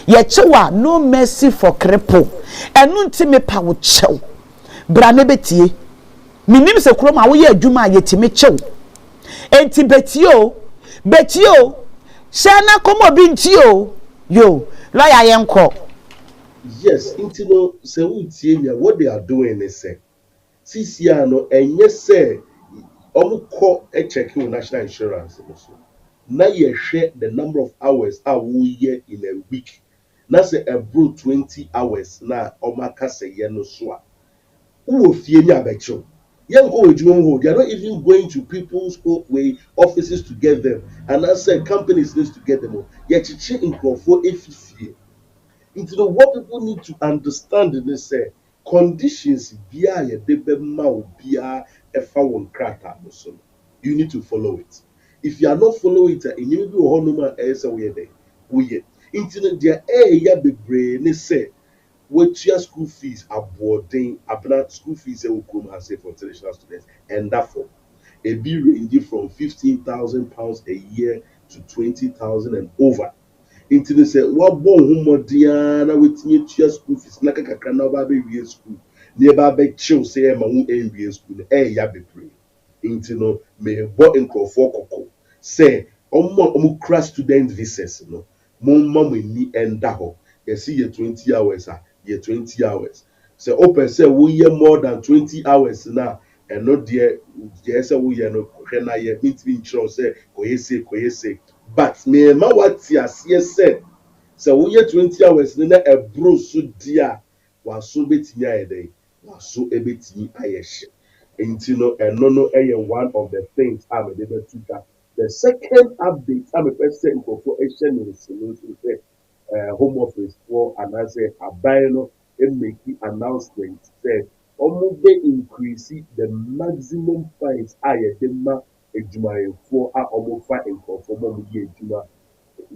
ye chewa no mercy for cripple enu nti me pa wo chew bra me betie minim se krom a wo ye adwuma ye ti me chew enti betio shana komo bi ntio yo lawyer yenko. Yes, intino se utie what they are doing is say CCR no enye say omuko e check your national insurance so na ye share the number of hours a wo ye in a week na say ebro 20 hours na omaka say ye no so a wo fie nya abecho yenko ejuma ho they are not even going to people's way offices to get them and I say companies needs to get them ye chichi nkrofo efifie. Into the what people need to understand in this conditions bia ye debe ma obia efa won krata so you need to follow it. If you are not following it in you be honoma esa we dey we into the dia ya bebre ne say what your school fees aboarding abna school fees e ukrum has say for international students and therefore a be ranging from £15,000 a year to 20,000 and over. Nti ne sɛ wabɔ ho mmɔden na watumi atua school fees na kakra na ɔba abɛwie school na ɛba abɛkyew sɛ ɛma ho ɛnwie school no ɛyɛ bebree nti no mebɔ nkurɔfoɔ kɔkɔ sɛ ɔmo a ɔmo kura student visas no momma mo ani ɛnda hɔ yɛsi yɛ 20 hours a yɛ 20 hours sɛ ɔpɛ sɛ woyɛ more than 20 hours na ɛno deɛ deɛ sɛ woyɛ no hwɛ na yɛ mintimi nkyerɛw sɛ kɔyɛ se but me ma wati aseɛ sɛ woyɛ 20 hours ne na ɛboro so di a waso betumi ayɛ dɛn waso ebetumi ayɛ hye nti no ɛno no ɛyɛ one of the things a mede bɛtu ka. The second update a mepɛ sɛ nkurɔfoɔ ɛhyɛ no nso no nso sɛ home office for anaasɛ aban no emeki announcement sɛ ɔmo bɛ increase the maximum fines a yɛde ma adwumayɛfoɔ a ɔmo fa nkurɔfoɔ ma ɔmo yɛ adwuma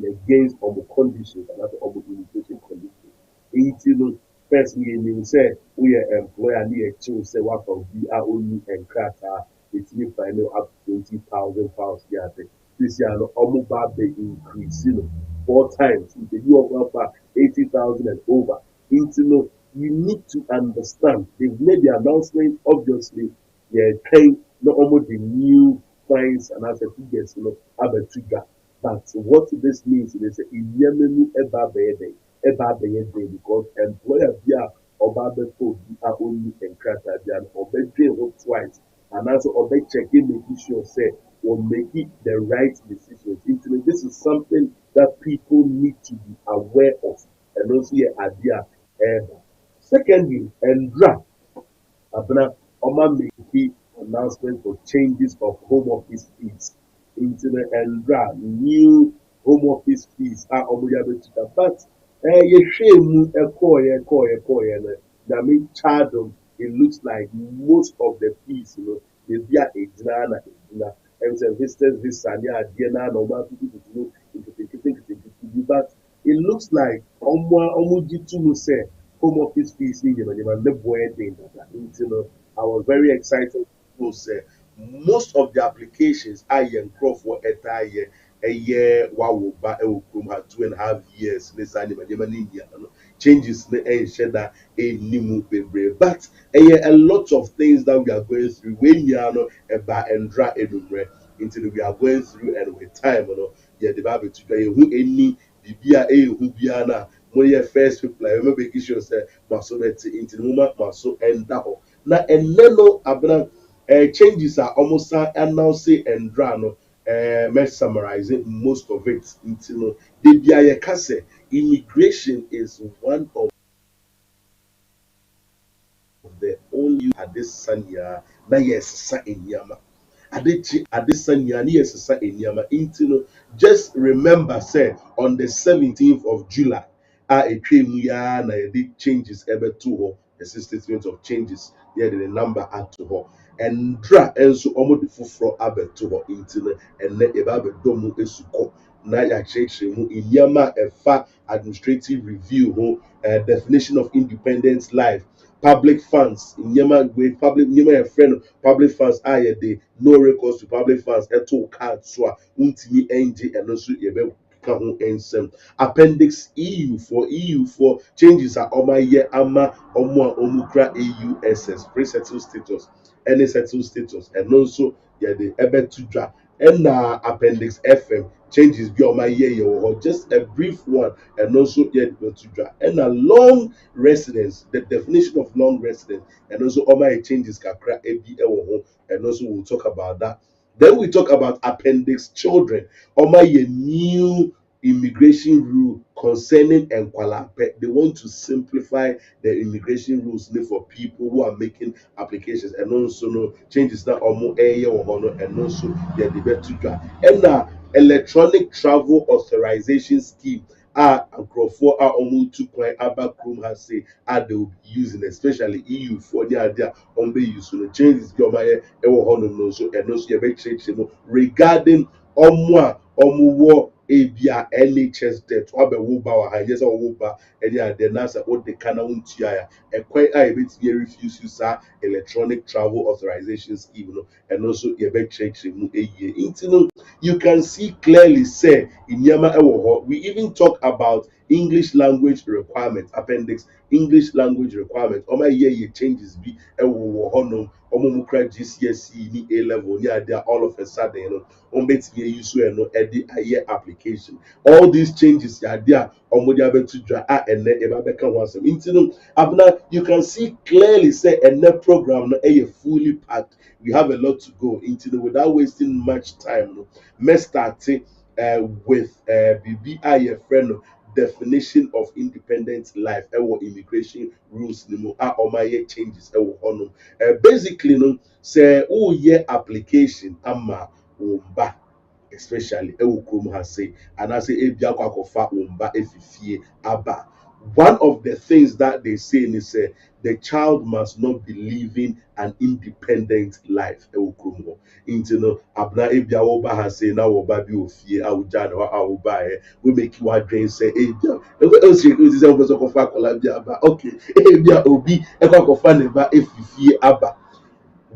against ɔmo conditions anaasɛ ɔmo immigration conditions. Nti no first yɛnim sɛ woyɛ employer ne yɛkyew sɛ wafa obi a ɔnni nkrataa ɛtumi fine no up to £20,000 yɛ ade sisi ano ɔmo ba bɛ increase no 4 times nti bi ɔmo afa 80,000 and over. Nti no you need to understand they've made the announcement obviously they're trying not almost the new fines and as a figures you know have a trigger but what this means is a yemenu eba bede because employer bia oba be for are only and crata bia obe twice and also obe checking making sure say or make it the right decisions. This is something that people need to be aware of and also your idea. Secondly, Endra Abna Oma make announcement for changes of home office fees. Internet Endra new home office fees are omoyabetuka. But ye shame ekoye na me charge it looks like most of the fees, you know, they be a edina and say visitors visa near Diana no but it looks like omujitu say home office fees in I was very excited to say most of the applications I crop for a year wow ba e had 2.5 years changes that a nimu bebre but a lot of things that we are going through when you are no eba endra edumre until we are going through and with time yeah the bible to who any bibia who biana mo ye first people I remember making sure say maso bet into the moment maso end that na eneno abna changes are almost announcing and no me summarizing most of it into no the bia kase immigration is one of the only at this sanya na yes sa enyama adechi adesanya ni yes sa enyama into no just remember say on the 17th of July a twem ya na the changes ebe to ho the statement of changes there the number add to ho and dra enso omo de foforo abeto ho into no enne eba abedomu esuko na ya kyerɛkyerɛ mu enyama ɛfa administrative review ho definition of independent life public funds nyama with public nyama a friend public funds the no recourse to public funds ɛto card so a ntumi NG and also yɛbɛ ho nsɛm. Appendix EU for changes a ɔmayɛ ama ɔmo a ɔmo kura AUSS pre-settled status ɛne settled status ɛno nso yɛde ɛbɛto dwa. Ɛna appendix FM changes bi a ɔmayɛ yɛ wɔ hɔ, just a brief one ɛno nso yɛde bɛto dwa. Ɛna long residence, the definition of long residence ɛno nso ɔmayɛ changes kakra ebi ɛwɔ ho, ɛno nso we'll talk about that. Then we talk about appendix children. Ɔmayɛ new immigration rule concerning Nkwalapɛ. They want to simplify the immigration rules for people who are making applications, and also no changes that omo eye or no, and also the debate to draw. And electronic travel authorization scheme nkurɔfoɔ a wɔn tu kwan aba kurom ha say they will be using, especially EU for the idea on be use no changes bi ɔmo ayɛ ɛwɔ hɔnom no nso ɛno nso yɛbɛkyerɛkyerɛ mu regarding ɔmo a ɔmo wɔ ebia NHS debt wabɛwo ba wɔ ha nyɛ sɛ ɔwo ba ɛne adeɛ na sɛ wode ka na wontua ya ɛkwan a yɛbɛtumi refuse you saa electronic travel authorization scheme no ɛno nso yɛbɛkyerɛkyerɛ mu ɛyie nti no you can see clearly say nneɛma ɛwɔ hɔ. We even talk about English language requirement appendix English language requirement ɔmo ayɛ changes bi ɛwɔ wɔ hɔnom ɔmo mu kura GCSE ni A level ni adeɛ all of a sudden you know ɔmo bɛtumi ayi so ɛno ɛde ayɛ application. All these changes yɛ adeɛ a ɔmo de abɛto dwa a ɛnɛ ɛba bɛka ho asɛm nti no abena you can see clearly say ɛnɛ program no ɛyɛ fully packed. We have a lot to go into the without wasting much time. No, let's start with BB a friend definition of independent life or immigration rules nimo a omaye changes honum. Basically no say oh yeah application ama umba especially kurom ha say and I say ebia kwakofa umba efifie aba. One of the things that they say is the child must not be living an independent life. Into no abna ebia oba has say now oba bi ofie awuja no oba we make you dream say ebia o say o say o so kofa kola bia aba okay ebia obi e kwa kofa ne ba efifie aba.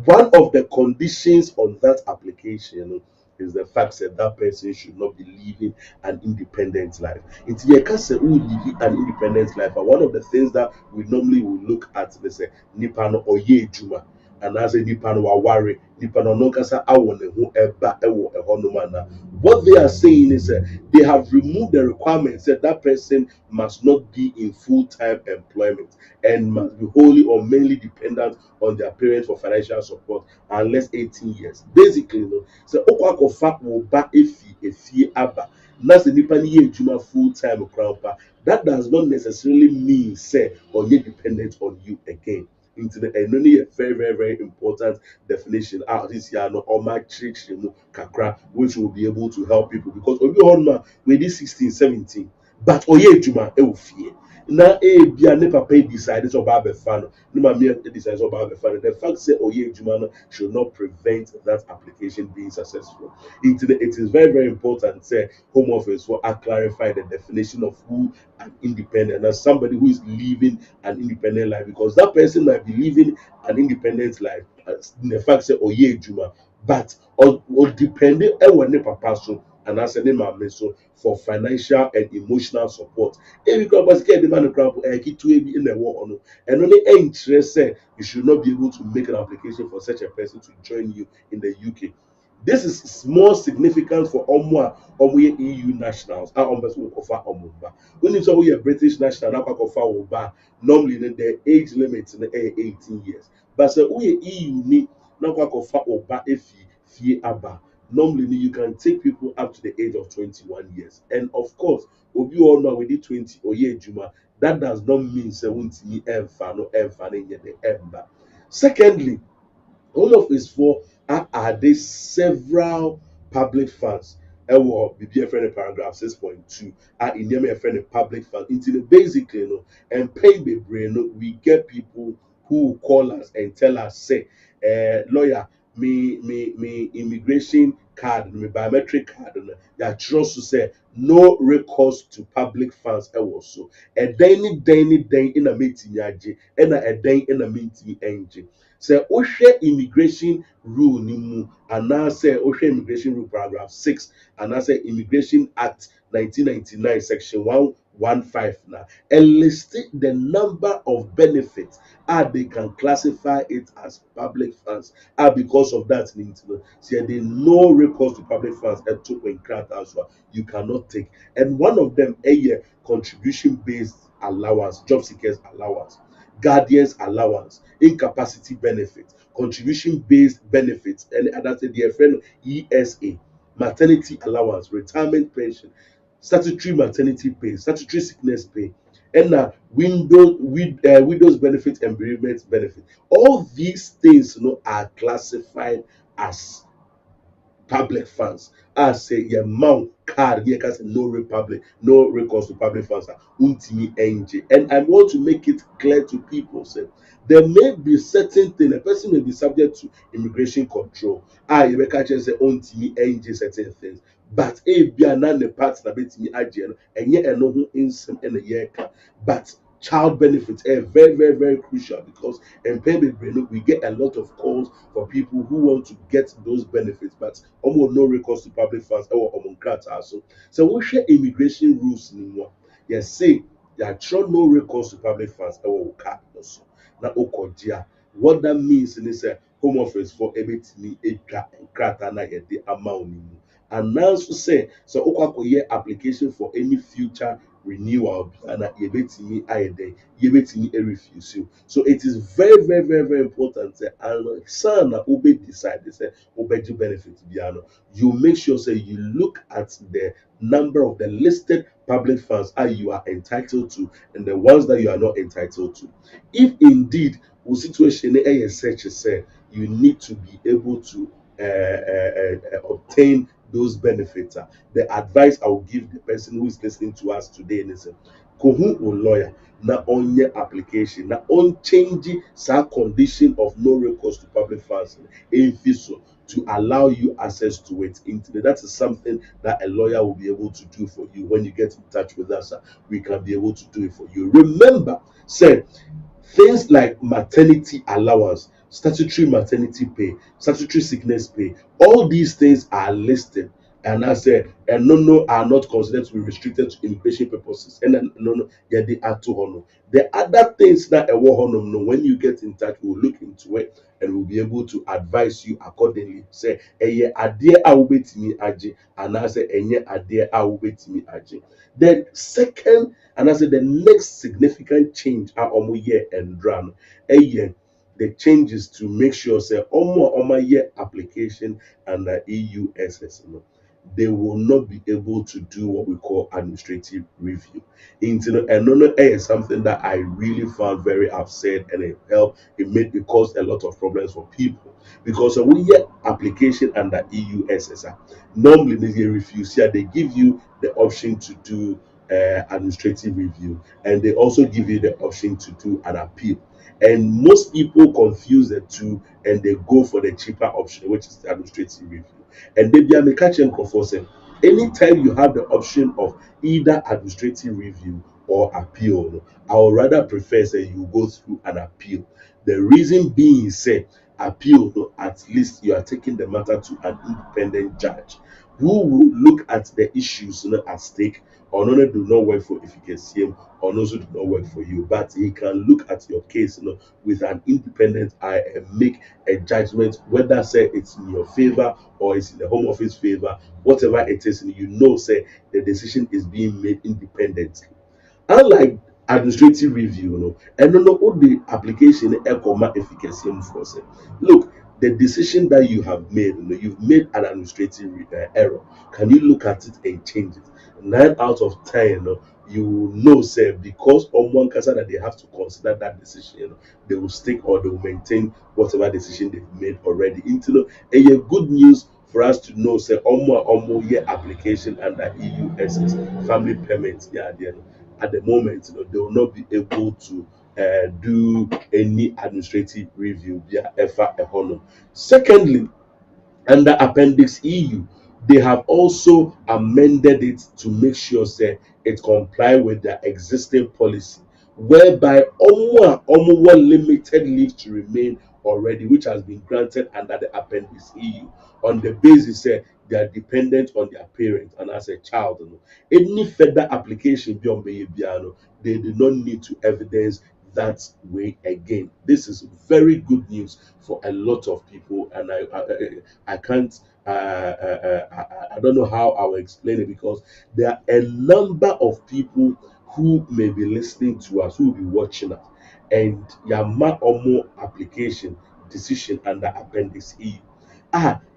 One of the conditions on that application is the fact that that person should not be living an independent life. It's the case who living an independent life. And one of the things that we normally will look at is Nipano or Ye Juma. And as a Nipano Wawari, Nipano Nokasa Awane who eba ewo ehonumana. What they are saying is they have removed the requirements that that person must not be in full-time employment and must be wholly or mainly dependent on their parents for financial support unless 18 years. Basically, no, so okwakofa will ba efi aba. That's the Nipani ye juma full-time crowd. That does not necessarily mean say or ye dependent on you again. Into the and only a very, very, very important definition out this year no or my church kakra, which will be able to help people because obi on ma with this 16, 17, but oye juma e fear. Na bia ne papa decide so ba be fan no ma me decide so ba be fan. The fact say oye juma should not prevent that application being successful. It is very, very important say Home Office will clarify the definition of who an independent as somebody who is living an independent life because that person might be living an independent life in the fact say oye juma but or depending on ne papa so and as a name so for financial and emotional support. If you can get the man crowd in the war and only interest say you should not be able to make an application for such a person to join you in the UK. This is more significant for Omwa EU nationals. When it's a British national, normally the age limit in 18 years. But so we EU ni normally you can take people up to the age of 21 years. And of course, if you all know we did 20 or year Juma, that does not mean 70 ember. Secondly, Home Office for are there several public funds BBFN paragraph 6.2 in the public fund until basically and pay the brain we get people who call us and tell us say lawyer me immigration card me biometric card that trust to say no recourse to public funds so a dainy in a meeting yaji and a day in a meeting engine. Say Oshe immigration rule ni mu and now say Oshe immigration rule paragraph 6 and now say immigration act 1999 section 115 now enlisted the number of benefits they can classify it as public funds because of that say they no recourse to public funds and to grant as well you cannot take and one of them a year contribution based allowance job seekers allowance guardians allowance incapacity benefit contribution based benefits and that's their friend ESA maternity allowance retirement pension statutory maternity pay statutory sickness pay and widows benefit and bereavement benefit all these things are classified as public funds. I say your mount card here can say no republic, no recourse to public funds. Untimi NG. And I want to make it clear to people say there may be certain thing a person may be subject to immigration control. You may catch and say untimi NG certain things. But a be an parts na betimi agye no enye eno ho insem ena ye ka. But child benefits are very, very, very crucial because in we get a lot of calls for people who want to get those benefits, but almost no recourse to public funds or also. So we share immigration rules anymore. Yes, say there are no recourse to public funds or also. Now, what that means is a home office for everything krata na the amount. And now say so okwakoye application for any future renewal and yebetimi ayede yebetimi refuse you. So it is very, very, very, very important and sana ube decide say obeji benefit biano. You make sure say you look at the number of the listed public funds you are entitled to and the ones that you are not entitled to. If indeed situation such say you need to be able to obtain those benefits. The advice I will give the person who is listening to us today is Kohun or lawyer na on your application na on changing some condition of no recourse to public funds in FISO to allow you access to it. That is something that a lawyer will be able to do for you. When you get in touch with us, we can be able to do it for you. Remember, say things like maternity allowance, statutory maternity pay, statutory sickness pay, all these things are listed. And I said, and no, are not considered to be restricted to immigration purposes. And then no, yeah, they are to honor. The other things that a war honor, no, when you get in touch, we'll look into it and we'll be able to advise you accordingly. Say, yeah, adhere I will be to me, aji, and I say, yeah, adhere I will be to me, aji. Then second, and I said the next significant change are year and run a year the changes to make sure say year application and the EUSS they will not be able to do what we call administrative review. And is something that I really found very upset and it helped. It caused a lot of problems for people because we get application under EUSS. Normally they refuse here. They give you the option to do administrative review and they also give you the option to do an appeal. And most people confuse the two and they go for the cheaper option, which is the administrative review. And they be a catching saying anytime you have the option of either administrative review or appeal, I would rather prefer say you go through an appeal. The reason being say appeal, at least you are taking the matter to an independent judge who will look at the issues at stake or not do not work for efficacy or also do not work for you, but he can look at your case with an independent eye and make a judgment whether say it's in your favor or it's in the home office favor, whatever it is, say the decision is being made independently. Unlike administrative review, and what the application efficacy for say. Look, the decision that you have made, you've made an administrative error. Can you look at it and change it? 9 out of 10, you know, say because on one case that they have to consider that decision, they will stick or they will maintain whatever decision they've made already. Into a good news for us to know, say, year application under EUSS family payments, yeah, at the moment, they will not be able to do any administrative review via EFA Econo. Secondly, under Appendix EU, they have also amended it to make sure say it comply with their existing policy, whereby almost limited leave to remain already, which has been granted under the Appendix EU, on the basis they are dependent on their parents and as a child. Any further application beyond Piano, they do not need to evidence that way again. This is very good news for a lot of people, and I can't. I don't know how I will explain it, because there are a number of people who may be listening to us, who will be watching us, and Yama Omo application decision under Appendix E.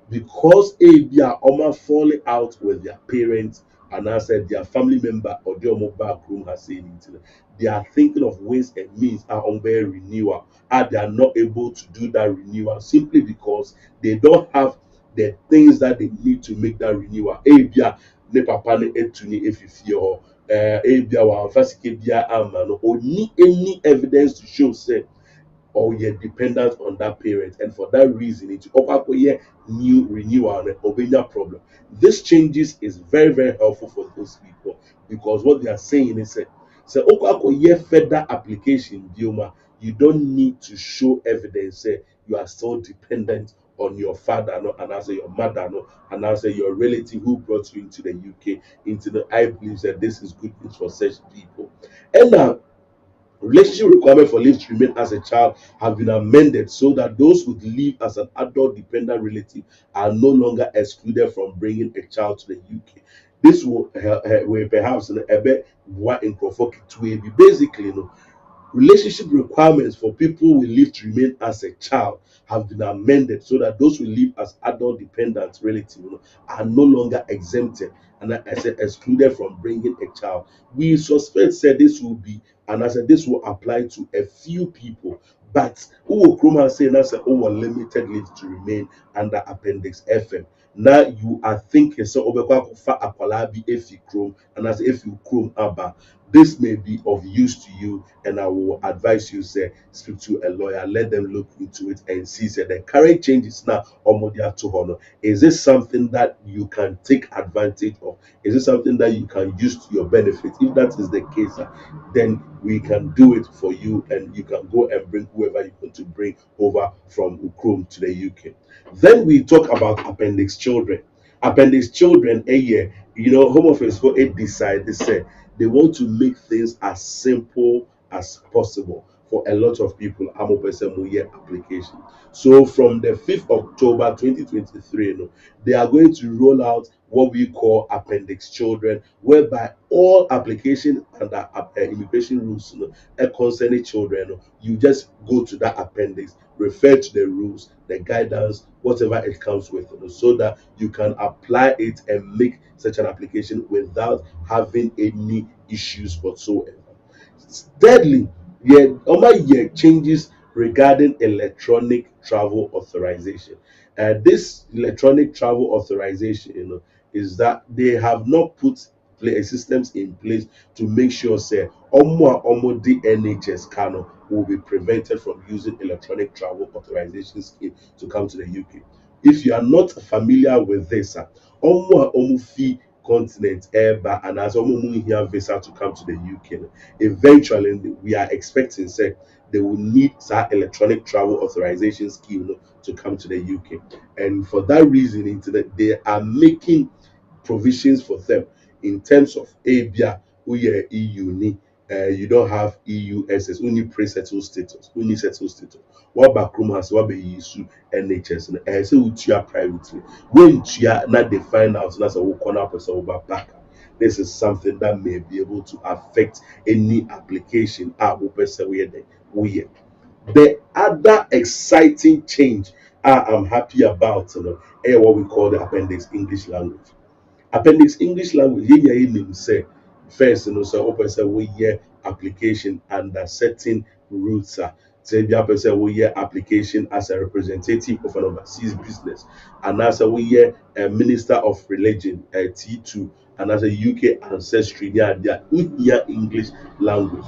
Because Abia Oma falling out with their parents, and I said their family member or their mobile room has said it, they are thinking of ways and means are on their renewal. They are not able to do that renewal simply because they don't have the things that they need to make that renewal. Abia ne papa ne etuni efifie ho. Abia wa fasike bia ama no oni any evidence to show say or you're dependent on that parent, and for that reason it's new renewal and obenya problem. This changes is very very helpful for those people, because what they are saying is say further application dioma, you don't need to show evidence say you are still dependent on your father, no, and also your mother, no, and also your relative who brought you into the UK. I believe that this is good news for such people. And now relationship requirement for leave to remain as a child have been amended so that those who live as an adult dependent relative are no longer excluded from bringing a child to the UK. This will perhaps a bit what in to basically, relationship requirements for people who live to remain as a child have been amended so that those who live as adult dependent relatives, are no longer exempted and I said excluded from bringing a child. We suspect said this will be, and I said this will apply to a few people, but who will come and say that's a limited leave to remain under Appendix FM. Now you are thinking so akwalabi if you chrome, and as if you chrome abba, this may be of use to you, and I will advise you say speak to a lawyer, let them look into it and see say the current changes now omodia to honor. Is this something that you can take advantage of? Is it something that you can use to your benefit? If that is the case, then we can do it for you, and you can go and bring whoever you want to bring over from Ukrum to the UK. Then we talk about appendix children. Appendix children, a year, Home Office for it decide they say they want to make things as simple as possible for a lot of people. I'm a year application. So from the 5th October 2023, they are going to roll out what we call appendix children, whereby all application under immigration rules concerning children, you just go to that appendix, refer to the rules, the guidance, whatever it comes with, so that you can apply it and make such an application without having any issues whatsoever. Thirdly, changes regarding electronic travel authorization. This electronic travel authorization, is that they have not put systems in place to make sure say almost the NHS Kano will be prevented from using electronic travel authorization scheme to come to the UK. If you are not familiar with this, fee continent airbar and as here visa to come to the UK. Eventually, we are expecting say they will need that electronic travel authorization scheme to come to the UK, and for that reason, they are making provisions for them in terms of ABIA, who are EU ni. You don't have EU SS, only pre-settled status, only settled status. What backroom has what be issue NHS and so we are privately. When you are not they find out that's a corner person over back. This is something that may be able to affect any application. The other exciting change I'm happy about, what we call the appendix English language. Appendix English language, say first, so open say we hear application under certain routes. Say the person we hear application as a representative of an overseas business, and as a we hear a minister of religion, T2, and as a UK ancestry, they are hear English language.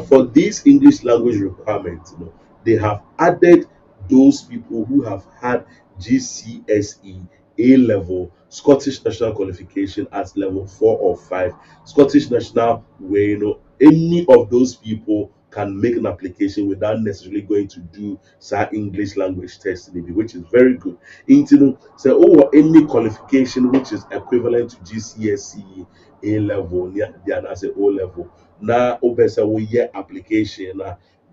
For these English language requirements, they have added those people who have had GCSE A level, Scottish National Qualification as level 4 or 5, Scottish National, where any of those people can make an application without necessarily going to do some English language test, maybe, which is very good. Into say, oh, any qualification which is equivalent to GCSE A level, yeah, say O level. Now, obesa we year application.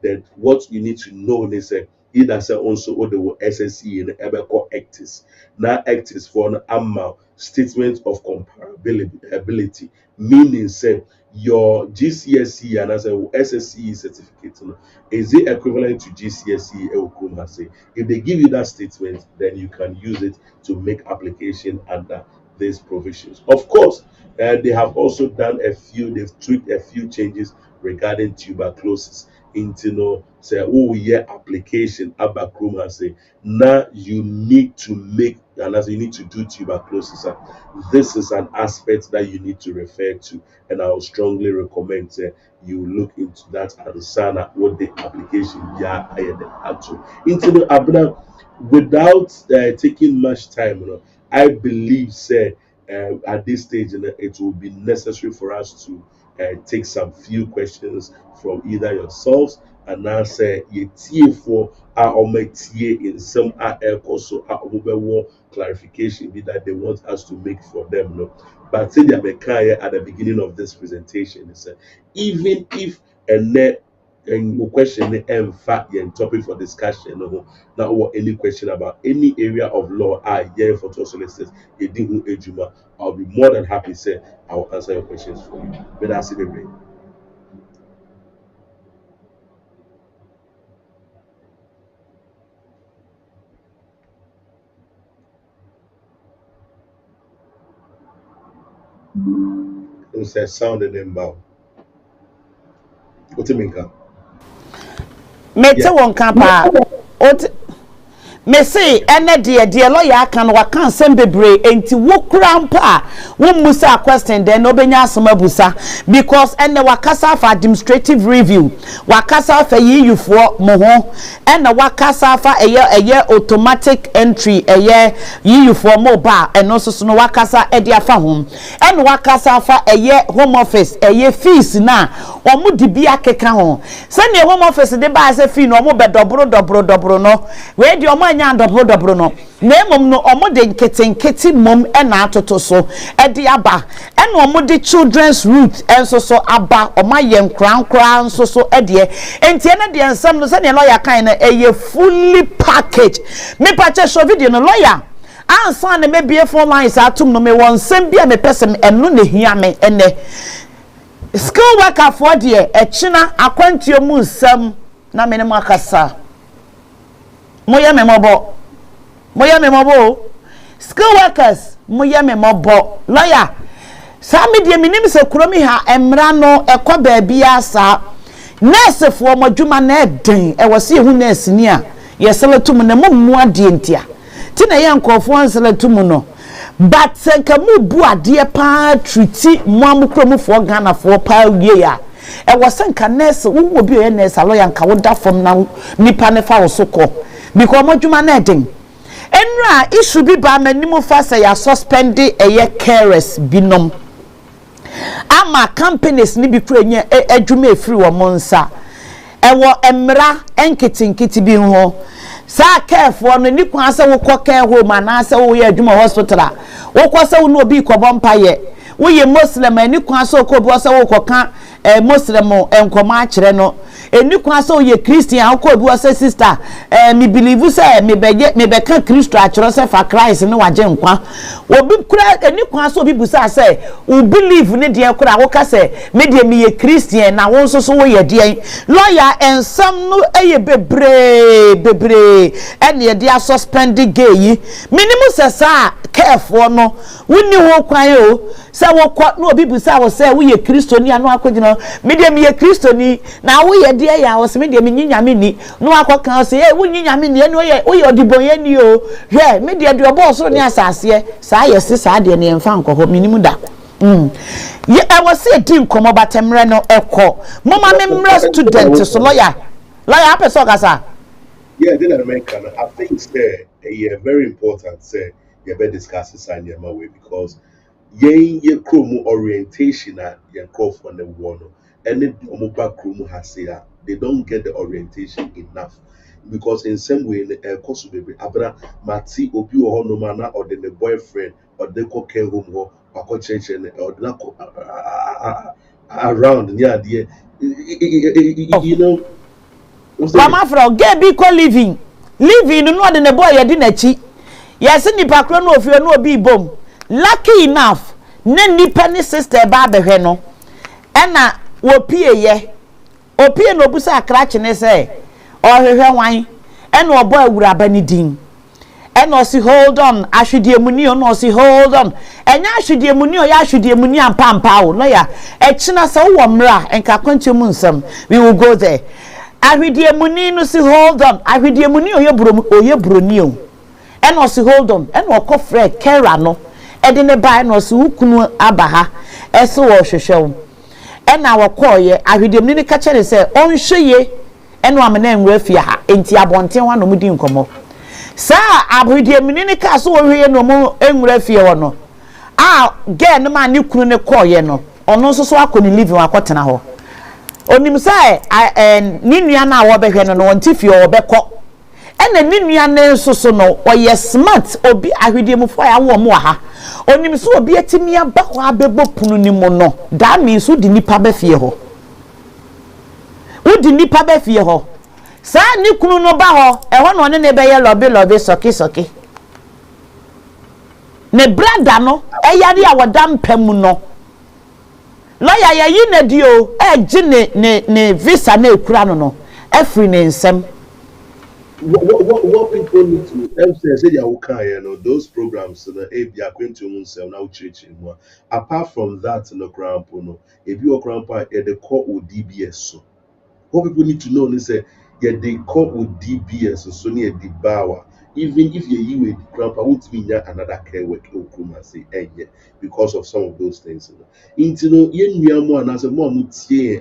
Then what you need to know is say either say also or the SSE and Ebeco Actis. Now Actis for an AMA statement of comparability, meaning say your GCSE and as a SSE certificate, is it equivalent to GCSE? If they give you that statement, then you can use it to make application under these provisions. Of course, they have also done they've tweaked a few changes regarding tuberculosis into say, oh yeah, application Abacrum has say now you need to make and as you need to do tuberculosis. This is an aspect that you need to refer to, and I would strongly recommend you look into that and sana what the application yeah I had to into the abna without taking much time. I believe say at this stage it will be necessary for us to take some few questions from either yourselves and answer ye tie for ometie in some also clarification be that they want us to make for them. But say the at the beginning of this presentation is even if a net and question and fact and topic for discussion now or any question about any area of law yeah for solicitors I'll be more than happy say I'll answer your questions for you. But that's it. It says sound and then bow. What do you mean? Mete won kapa. Me say ene de lawyer aka no waka nsem bebre enti wo kura mpa wo musa question then obenya asoma busa because ene wakasa for administrative review wakasa for yiyufo mo ho ene wakasa for eye automatic entry eye yiyufo mo ba eno soso no wakasa e de afa ho ene wakasa for eye home office eye fees na omo di bia keka ho se ne home office de ba se fee no omo be dobro no we di omo anya dobro no na emom no omo de nketenketi mom e na atoto so e de aba e no omo de children's route enso so aba omo ye nkran so so e de enti ene de ensam no se ne lawyer kan na e fully package me pa che show video no lawyer ansa na me bie phone lines atum no me won sem bia me person eno na hia me ene skill worker for de e china akwantuo mu nsam na me ne makasa moya memobo skill workers moya memobo lawyer sa me de minim se kuromi ha emra no ekwa ba bia sa nurse fo modwuma na eden e wose ehu nurse ni a yeseletum na mummu ade ntia ti na ye nkofo anseletum no but senka mu bu ade pa treati mu amukromu fo Ghana fo pa wie ya e wose nka nurse wo obi o nurse lawyer nka wo da fom na nipa ne fa wo sokọ because modwuma na eden enra issue bi ba manimu fa say ya suspend eye carers binom ama companies ni bi krenye adwuma efiri wo monsa ewo emra enketinkiti bi ho sa careful no ni kwa se wo care home na se wo ye adwuma hospital wo kwa se wo no obi kobọ mpaye wo ye muslim ani kwa se ko bi se wo koka muslim enkoma akire no eni kwa so ye Christian ko bi wose sister me believe say me beka Christo akiro say for Christ no waje nkwa obi kura eni kwa so bi busa say u believe ne de kura wo ka say me de me ye Christian na won so wo ye de lawyer ensam no eye bebre ene ye de suspend gay yi minimum say sa careful no woni ho kwan o say wo kwa no obi busa wo say wo ye Christo ni anu akogina me de me ye Christo ni na wo ye dia ya was me de me nyame ni no akokan say eh wo nyame ni eno ye wo ye odibonye ni o hwe me de de obo so ni asase sa ye se sa de ne emfa nkoho minimu da ye I was say din komo batemre no ekọ mama me mra student so lawyer apeso kasa yeah then American I think say very important say you better discuss this in your way because ye chromo orientation and ye call for the one any omoba krum has here, they don't get the orientation enough. Because in some way, the course baby, Abra, Mati, Obi, or Nomana, or the boyfriend, or the cook home, or church, or around, yeah, dear. You know, Mama from gay be called living no than a boy ya dinachi. Yes, in the background of your no be bomb. Lucky enough, Nanny penny sister Baba Heno. Anna wo pie ye. O pie no busa cratching say, or her wine, and no boy would have any ding. And no see hold on, I should dear munio, no see hold on. And I should dear munio, I should dear munia and pampow, no ya. Echina so wamra and kakunti munsum. We will go there. I read the money no see hold on. I read the money or your brunio. And no see hold on. And no coffre kerano. And in a buy no see ukunu abaha. Eso or show. And our call ye. I read the money catcher and say, on show ye. And no man refia. Ain't ya bontin one no mudim como. Sir, I read the money castle over here no more en refia no. Ah, get no man you couldn't call ye no. Or no so I couldn't live in a cotton ho. Onim say ni nua na wo behwe no no ntifi o beko ene ni nua na nsoso no o smart obi ahwede mu fo ya wo mu ha onim so obi atimi aba ho abebo punu ni mu no that means wo di nipa ba fie ho wo di nipa ba fie ho sa ni kunu no ba ho e ho no ne be ye lobe soki ne brother no e yade a wodam pam no lawyer ya yi na dio gine ne visa na ekura no every ne nsem. What people need to say they are no those programs na be according to themselves now church more. Apart from that no grandpa no if you grandpa they call DBS so what people need to know is say yeah they call DBS so near the bower. Even if you with grandpa won't mean another care work say because of some of those things. Into no yen yamu and as a mom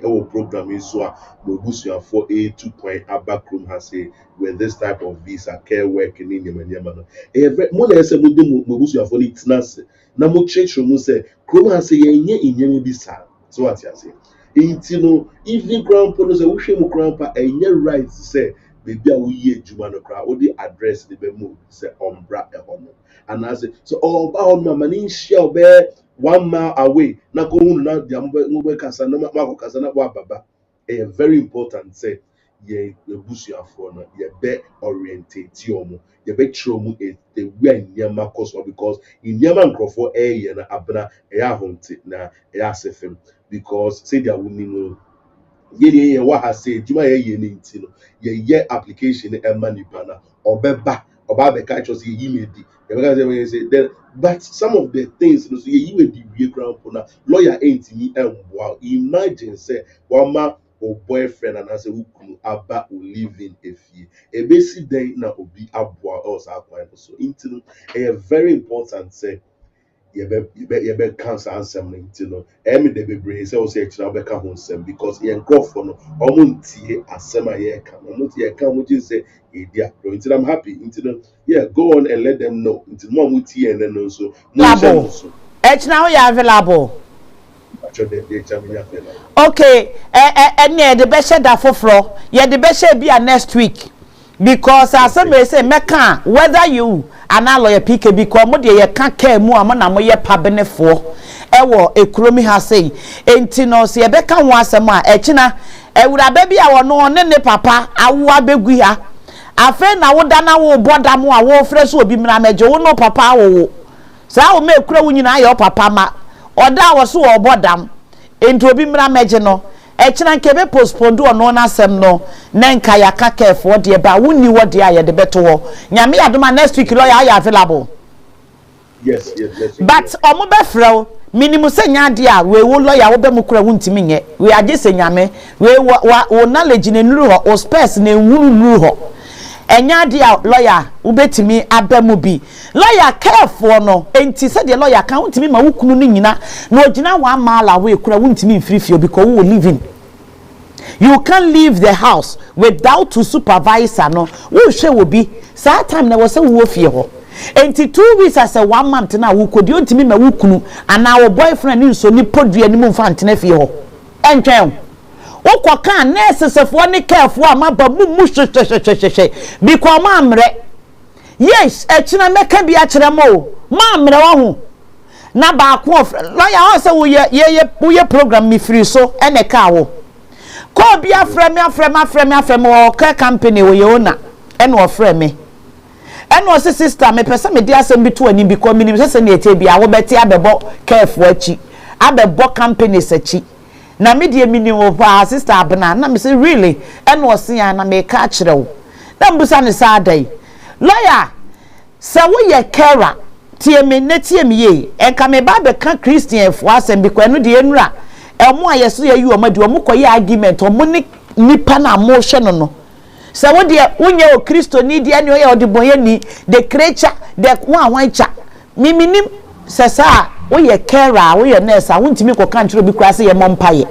our program is so Mobusia for a 2 point abacrum has say with this type of visa care work in Yamano. More than a Mobusia for it nase. Namo church room say Chroma say ye in Yami bisa. So what you say. Into no even grandpa no say Ushemu grandpa and ye right to say baby we ye jumano cry or the address the move say umbra and I say so all my money shall bear 1 mile away na go na the kasa na mako kasa na wa baba a very important say ye busia for no ye be orientate you ye be tromu the way nyama cause because in nyama nkrofo ye na abna ya honte na ya sefem because say dia woni no ye what has said juma ye ntino ye application e manipa na obeba be catch us ye medi ye say then but some of the things so ye we the ground na lawyer ain't me emboa imagine say wama o boyfriend and as ukunu aba o living efie e be si den na obi aboa us akwan so ntino e very important say you be cancer answer you know emi de bebre say o say ekira be ka ho nsem because yen crop for no omuntie asema ye ka omuntie ka mo say e dia so I'm happy yeah go on and let them know until mo mutie and then so so ekira we available okay and the best da foforo ye the best be next week because as somebody say meka whether you ana lawyer PK because mo de ye ka ka mu amana mo ye pabenefo ewo ekromi ha sei enti no se ye be ka ho asem a ekina ewura bi a wono ne papa awo abegu ha afa na wo da na wo boda mo a wo frɛ so obi mra meje wo no papa wo sa wo me ekura wo nyina ye papa ma oda wo so wo bodam enti obi mra meje no ekina nkebe postpone do no na asem no na nka ya ka careful de ba woni wo de aye de beto wo nyame adoma next week lawyer are available yes but omo be frɛ minimum say nya de a we wo lawyer wo be mu kura wuntimi nye we age se nyame we wo knowledge na nuru ho o space na enwuru nuru ho enya de a lawyer wo betimi abamu bi lawyer careful no enti say de lawyer kan wuntimi ma wukunu ni nyina na ogina wa mala we kura wuntimi mfirifio because we living. You can't leave the house without to supervisor no wo hwe wo bi saa time na wo se wo fie ho enti 2 weeks as a 1 month na wo kodi ontimi ma wo kunu ana wo boyfriend ni so ni podua ni mu mfa ntena fie ho entwen Okoka nurses of one careful amaba mushwe because mamre. Yes, echina meka bi akyeremo. Mamre wa hu. Na ba ko lawyer also we program me free so ene ka wo. Ko bi afrem o ka company we owner ene o frem me. Ene o sister me pese me di asem bi to ani bi ko minim se na ete bi a wo beti abebo careful achi. Abebo companies achi. Na me die minim wo pa sister abna na me say really ene o se ya na me ka kyerɛ wo. Na mbusa ne sa dai. Lawyer se wo ye kera tie me ye enka me ba be ka Christian fo asem bi kwa no de enura emo ayeso ye yu omadi omo koye argument omo ni nipa na mo hwe no se wo de wonye o Kristo ni de ane o ye odebonye ni the creature the wan cha miminim se sa wo ye kera wo ye nurse a wontimi ko kan chiro bi kura se ye mompaye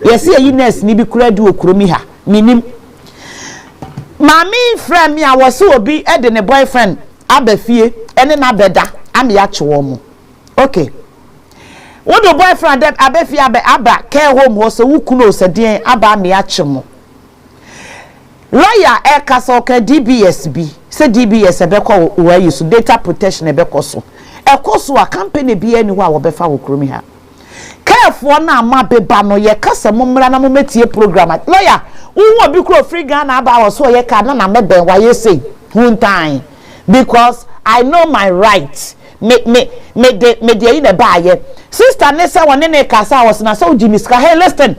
ye se ye nurse ni bi kura di okromi ha minim mami friend me a wo se obi e de ne boyfriend abafie ene na beda am ya chewo mu okay what do boyfriend that abafie aba care home ho so wukunu oseden aba am ya chemo lawyer e kasa ka DBS bi se DBS e be ko we use data protection e be ko so a company bi eni ho a wo be fa wo kromi ha careful na ama beba no ye kasa momra na mometie program lawyer wo bi kro free Ghana aba wo so ye ka na meben wa ye say huntan because I know my rights. Me de in a buy. Sister Nessa one in a casa was na so Jimmy Ska. Hey, listen.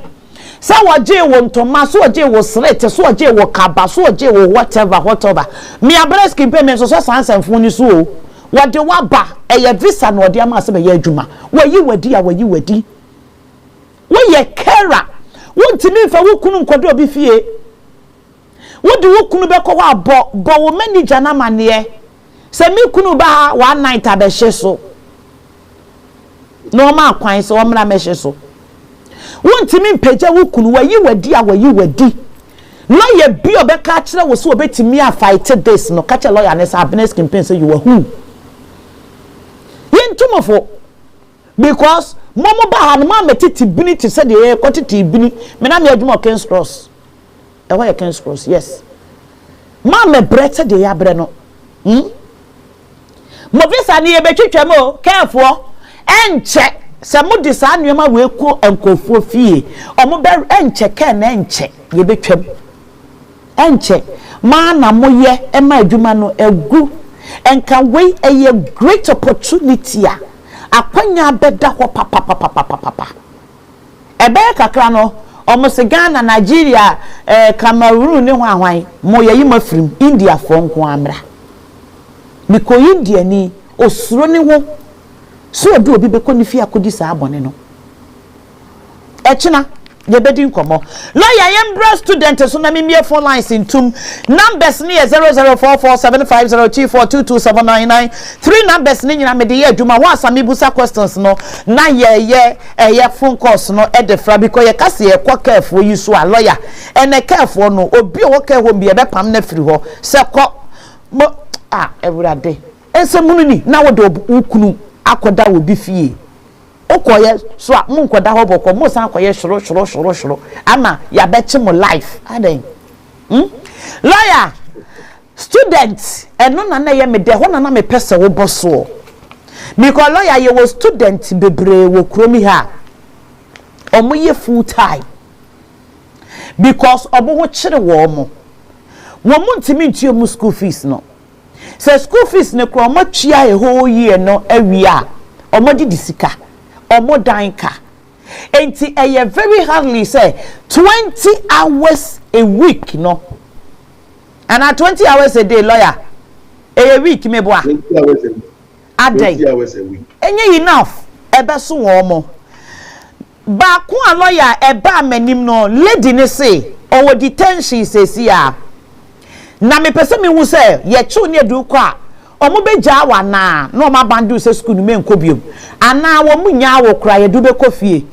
So what J won Thomas, so J was late, so J was Kaba, so J was whatever. Me a breast payment so sans and phone so. What do what ba? A visa no dear master ye juma. Where you were dear, where you were di. Where ye kera. Won't to me for who couldn't quadro be fear. What do you kunu be ko wa bo manager na mane se me kunu ba one night abehye so no ma kwan so omra mehye so wontimi mpagya wo kunu wayi wadi lawyer bi obeka kire wo so obetimi a fight this no catch lawyer ne sa business campaign say you were who yentumofo because momo ba ha no ma metiti bini ti say de kwotiti bini me na me adwuma Kings Cross e wa Kings Cross yes ma me brete de ya bre no mo visa ni e betwetwam o careful enche se mo di sa anwema we ko enkofuo fie omo be enche ken na enche ye betwam enche ma na mo ye e ma adwuma no egu enka we a great opportunity a akwanya beda ho papa ebe kakra no almost Ghana, Nigeria, Cameroon, ne hwan mo ye yima from India for nko amra because India ni osuro ne wo so do obi be ko ni fi akodi sa abone no echina ye bedi nkomo lawyer yembra student so na me phone lines intum numbers ni 004475024229 three numbers ni nyina me de ye adwuma ho asame busa questions no na ye phone calls no e de fra because ye kase ye kwa careful yi so a lawyer ene careful no obi o ka ho bi e be pam na firi ho se ko every day ensemunu ni na wo de ukunu akoda wo bi fie okoye so munkoda ho boko mo san koye shoro ama ya bechi mo life aden lawyer student eno na ye me de ho na me pese wo boso because lawyer ye was student bebre wo kromi ha omo ye full time because obo ho kire wo mo ntimi ntue mu school fees no say school fees ne kro mo tua e whole year no awia omo di disika omo danka enti eye very hardly say 20 hours a week no and at 20 hours a day lawyer a week me boa 20 hours a week a day 20 hours a week enye enough ebe so wo mo ba ko a lawyer eba manim no lady ne say owo detention sesi a na me pese me hu say ye chu ne du kwa omo beja wa na no ma bandu se school me nkobiom ana wo munya wo kra ye du be kofie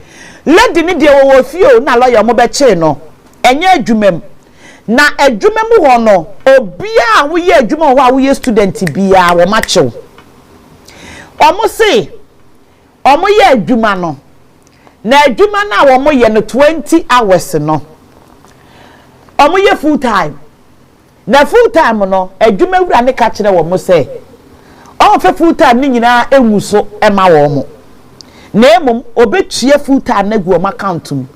lady ni de wo fie na lawyer mo be che no enye adwumam na adwumam ho no obia wo ye adwuma ho a wo ye student bia wo ma chew omo se omo ye adwuma no na adwuma na wo mo ye no 20 hours no omo ye full time na full time no adwuma wura ne ka kire wo mo say on fe full time ni nyina enwu so ema wo mo na emom obetua full time na gu o account mu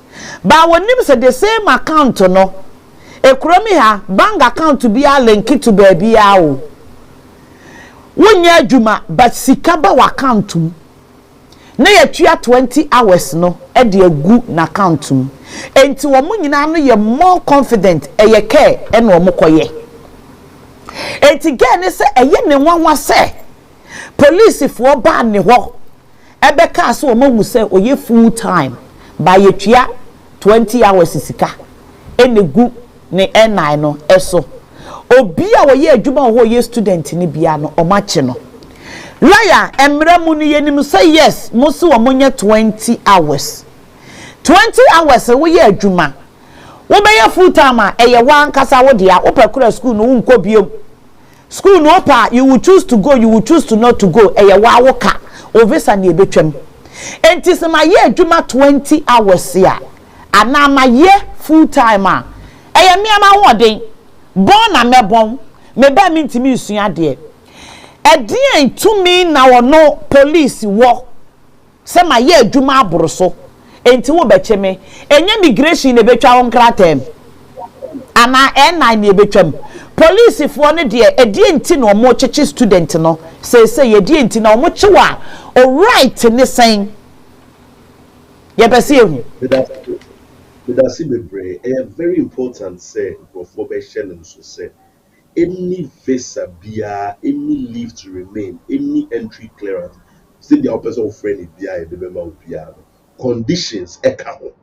ba wonim se the same account no ekromi ha bank account bi a link to baby a o wonya adwuma but sika ba wa account mu na yatua 20 hours no e de agu na account mu enti wo mo nyina no ye more confident eye care e na wo mo koye enti ge ne se eye ne nwanwa se police fo ba ne ho ebe ka so wo mo se oye full time ba yatua 20 hours sika enegu ne N9 no eso obi a wo ye adwuma ho ye student ni bia no o mache no lawyer emra mu ni yenim say yes mo se wo monye 20 hours 20 hours wo ye adwuma wo be ye full time a eye wan kasa wo dia wo pakura school no wo nko biom school no pa you will choose to go you will choose to not to go eye wa wo ka ovesa na ebetwam enti se ma ye adwuma 20 hours ya ana ma ye full time a eye me ama woden bon na mebon me ba mi ntimi sua de edien tumi na wono police wo se ma ye adwuma aboroso enti wo beche me enye migration na betwa won kratem ana N9 na betwam police fo ne de edien ti na omo cheche student no say ye die enti na omo chewa o right ne sen ye bese ehu That's very important say for Beshen and so say any visa bia, any leave to remain, any entry clearance, say the person friend bia the member bia conditions eka.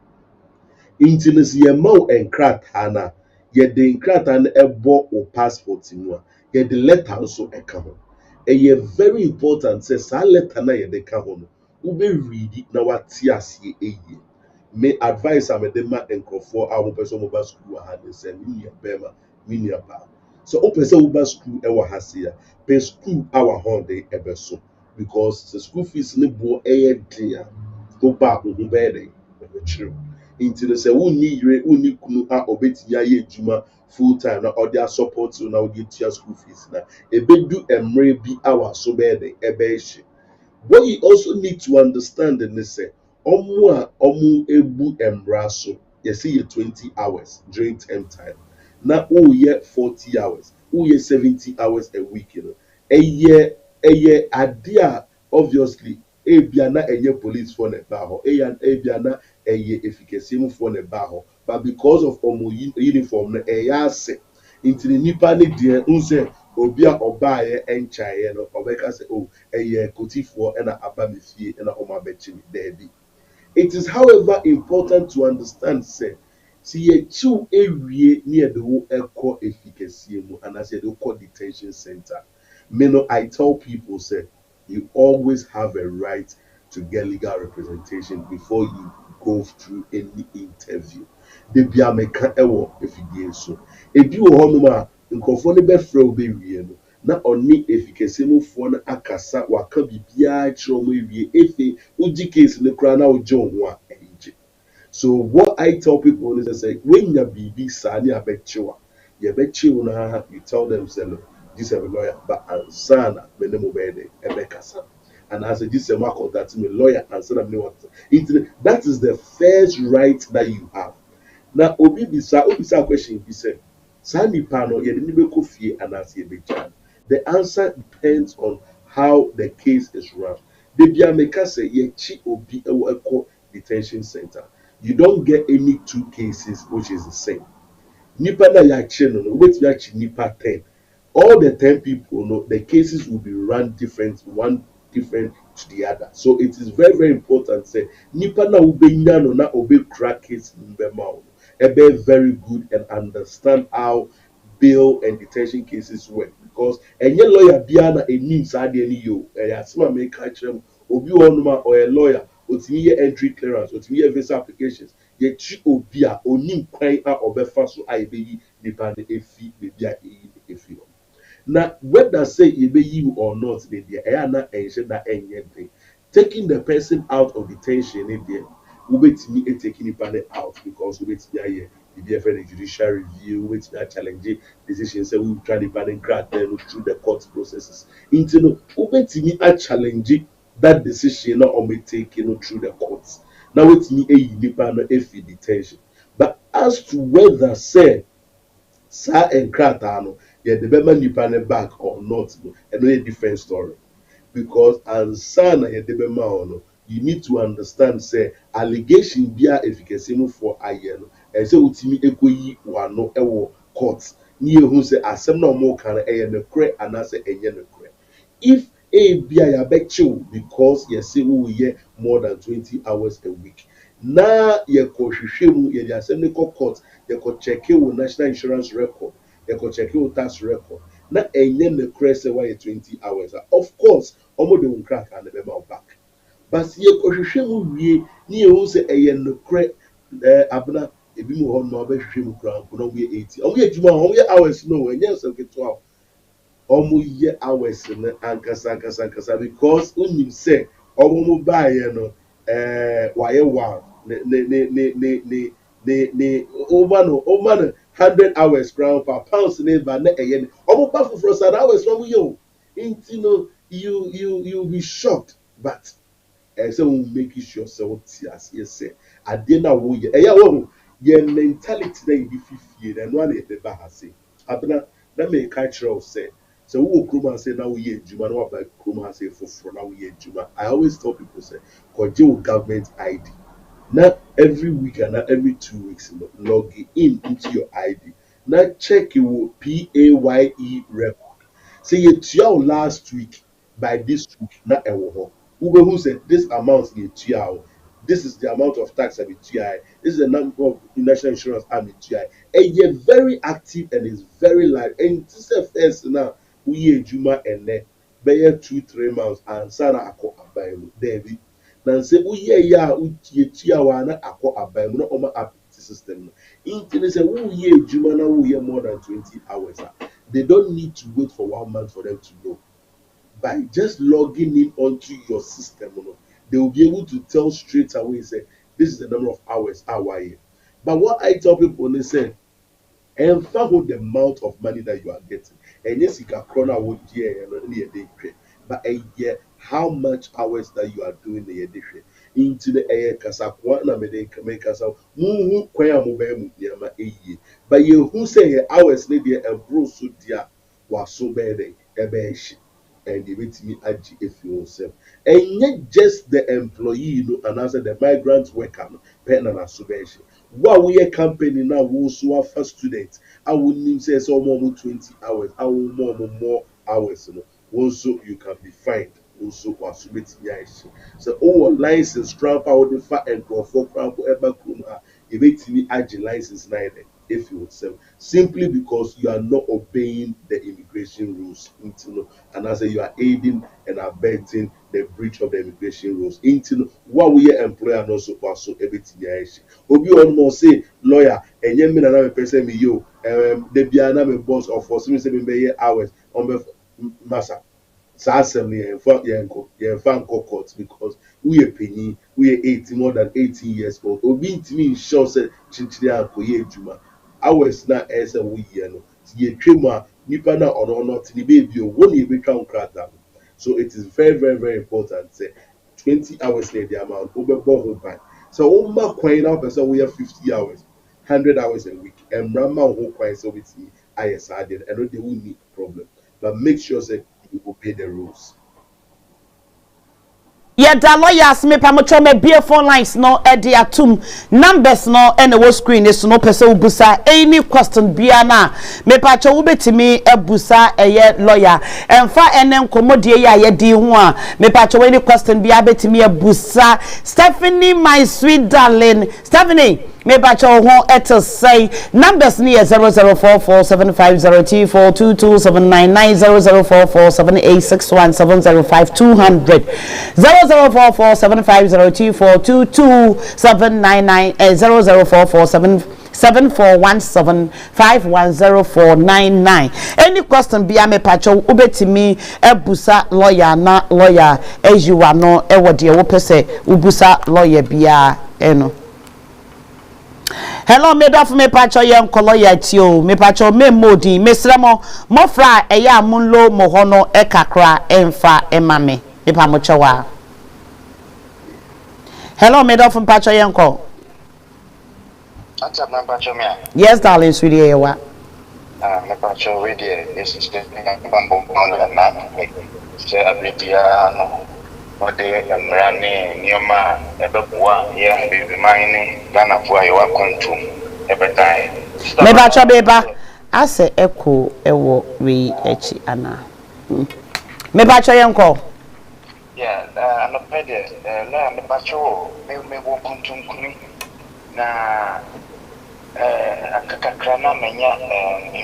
Intimacy yemau enkratana, ye the enkratan ebo or passport in ye the letter also eka. A very important say sa letter na ye the kahon. Ube read it na what tias ye me advice am de ma enkofo a wo person mobile school ha de say minia bema minia ba so o person mobile school e wa ha se ya pe school our holiday ebeso because the school fees ne bo dia go back wo be dey e chiro into the say wonni yire wonni kunu a obetinya ye ejuma full time na or their support na wo get your school fees na ebedu emre bi our so be dey ebe shi. What you also need to understand in this say omu ebu embraso you see you 20 hours during term time now oh yeah 40 hours oh yeah 70 hours a week you know a year idea obviously e biana enye police for ne baho e biana eye efficacy mu for ne baho but because of omu uniform na se into the nipa ne de unse obi a obaye enchaye no obeka say oh eye kotifo na aba me fie na omabechi me there. It is, however, important to understand, say, see a two area near the whole echo efficacy and as the call detention center. I tell people, say, you always have a right to get legal representation before you go through any interview. The biameka ewo if you get so. If you honoma in conformity befro be na oni efficacy mu fo na akasa waka bibia chiro mu ewie efe uji case ne kra na oje ho a enje. So what I tell people is say when you bibi sa ni abechiwa ye bechiwa na you tell them say look this is a lawyer but ansana me ne mo be de ebekasa and as a this ma contact me lawyer ansana me what that is the first right that you have. Now obi bisa question be say sa nipa no ye ni be ko fie anase ye becha. The answer depends on how the case is run. The biameka say ye chi obi ewo detention center. You don't get any two cases which is the same. Nipa na ya chi no wait ya chi nipa 10. All the 10 people know the cases will be run different, one different to the other. So it is very very important say nipa na ubenya no na obe crack case mbema ebe very good and understand how bail and detention cases work because any lawyer biana a means ade ni yo asma make kachem obi onuma or a lawyer otimi entry clearance otimi visa applications ye chi obi a onim kwan a obefa so a ebeyi nipa na efi bebia efi na whether say ebeyi or not they there na enche that enye thing taking the person out of detention in there wait me taking it panel out because wait me here the BFN judicial review wait me challenge decisions say we try the panel grant then through the court processes into no wait me challenge that decision not on me taking through the courts now wait me a panel if detention but as to whether say sa enkrata no yeah the bema nipa ne back or not no a different story because ansa na yɛde bɛma wo no you need to understand say allegation bia efficacy mu for aye no ɛsɛ utimi ekoyi wano ɛwɔ court ni ehu say asɛm na ɔmo kan ɛyɛ no korɛ anase ɛnyɛ no korɛ if a bia ya bɛkyew because yɛsɛ wo yɛ more than 20 hours a week na yɛkɔhwehwɛ mu yɛde asɛm ne kɔ court yɛkɔ check wo national insurance record yɛkɔ check wo tax record na ɛnyɛ no korɛ sɛ wayɛ 20 hours of course ɔmo de wo crack and the bema back but yɛkɔhwehwɛ mu wie ni ehu sɛ ɛyɛ no korɛ abena ebi mu hɔ no ɔbɛhwehwɛ mu kra nko na ɔmo yɛ 80 ɔmo yɛ adwuma ɔmo yɛ hours no ɛnyɛ nsɛm ketewa ɔmo yɛ hours no ankasa because onim sɛ ɔmo mo baayɛ no wayɛ wow ne over no 100 hours ground per pounds ne ba na ɛyɛ no ɔmo ba foforɔ sa na hours no ɔmo yɛ o nti no you be shocked but so we make sure so tias yes ade na wo ye eya wo ye mentality na you fifie na no na e be ba ha say abena na me cultural say so wo kroma say na wo ye adwuma na wo ba kroma say foforo na wo ye adwuma I always tell people say koje wo government ID na every week and every 2 weeks log in into your ID na check your PAYE record say you tua last week by this week na ewo ho who said this amount is tua this is the amount of tax I be tua this is the number of national insurance I be tua and you're very active and it's very live and this is first now we juma ene be 2-3 months and sana akọ abayimu David na say we ya tua wa na akọ abayimu na oma app system no in say we juma na we more than 20 hours they don't need to wait for 1 month for them to know by just logging in onto your system, they will be able to tell straight away, say, this is the number of hours, But what I tell people, they say, and follow the amount of money that you are getting. And yes, you can corner would year and only a day, but a year, how much hours that you are doing the day into the air, Casakwana, Medicasa, Moo, Quaya Mobile, Yama, a year. But you who say hours, maybe a bruise, so dear, was so bad, a bench. And they wait me at if you yourself. And not just the employee, and answer the migrant worker, pen and subvention. While we a company now, we also have first students. I wouldn't say so more 20 hours, I will more hours. Also, you can be fined. Also, was submitting so license, trap out the fat and go for crap, ever come. If me add license neither. If you would say simply because you are not obeying the immigration rules and as you are aiding and abetting the breach of the immigration rules what we employer not so everything obi on more say lawyer and you mean another person me yo the biana me boss of for 7 hours on the massa assembly and fan court because we are penny we are 18 more than 18 years old obi to me sure say chinchilla ko ye juma hours na ese we ye no ye twema nipa na ono no tini baby o woni e betwa nkrata so it is very important say 20 hours na the amount obebo ho ban so o ma kwan na person we have 50 hours 100 hours a week and rama ho kwan so with me ayes added and they will need problem but make sure say you obey the rules. Yeda lawyers me pamocho me be phone lines no e de atum numbers no e na wo screen is no pese ubusa any question bia na me pacho wo betimi ebusa eye lawyer emfa enen komodie ya ye di ho a me pacho any question bia betimi ebusa Stephanie my sweet darling Stephanie me pacho ho eto say numbers ni 00447502279900447861705200 0044750242279 004477417510499 any question bia me pacho ubetimi ebusa lawyer na lawyer ejiwa no ewo de wo pese ubusa lawyer bia eno hello me dof me pacho ye nkolo ya ti o me pacho me modi me sremo mo fra eya amunlo mo hono e kakra emfa emame me pa mo chewa hello me dof me pacho ye nko Acha pacho me. yes darling sweetie ewa Me pacho we dey is bambo na se abidia no ode amrane nioma ebeboa ye be mine Ghana for your control ebetai me pacho beba ase eko ewo we echi ana me pacho ye nko yeah no pede na me pacho me wo control kuni na akakakra na menya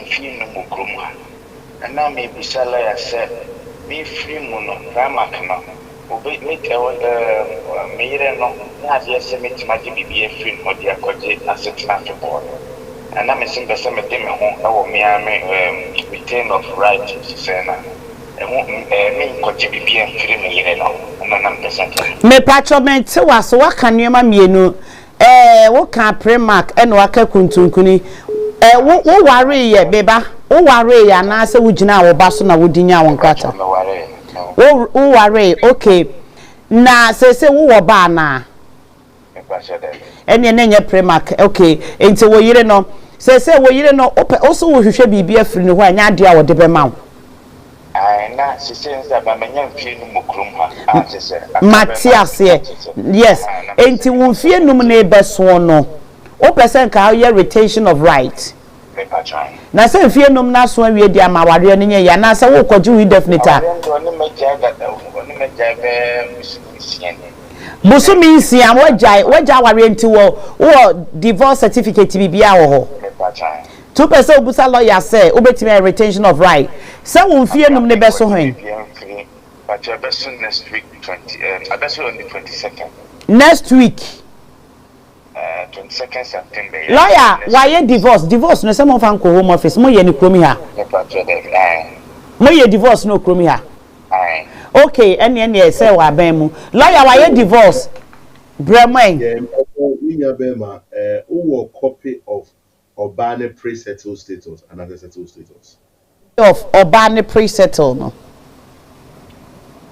mfin no mukrum ha na me bisala ya se me free mu no ramak no obi me tewo me yire no na ade se me timaje bibie free no dia koje asetina febon na me sim bese me dem ho na wo me ame retain of right se na me koje bibie free me yire no na me pesa me pacho me te waso waka niema mienu wo kan premark eno aka kuntunkuni wo ware ye beba wo ware ya na se wo gina wo baso na wo dinya won krata wo ware okay na se wo wo ba na ene nye premark okay enti wo yire no se wo yire no o so wo hwehwe bibia afiri ne ho anya ade a wo de be ma wo na sisenza ba menya mfie no mukrum ha se Matias yes enti wo mfie num na ebeso no o person ka ye retention of right na se mfie num na so awie di amaware no nye ya na se wo kwaji we definite busu mi nsia wajai ware enti wo divorce certificate bibia wo ho 2% obusa lawyer say obetime retention of right say won fie num ne beso hwen but your best next week 20 I best on the 22nd next week 22nd September lawyer why divorce no say mo fan ko home office mo ye ni kromi ha mo ye divorce no kromi ha okay ene say wa ban mu lawyer why divorce bremen yeah bema who copy of Obane pre-settled status and other settled status. Of Obane pre-settled no.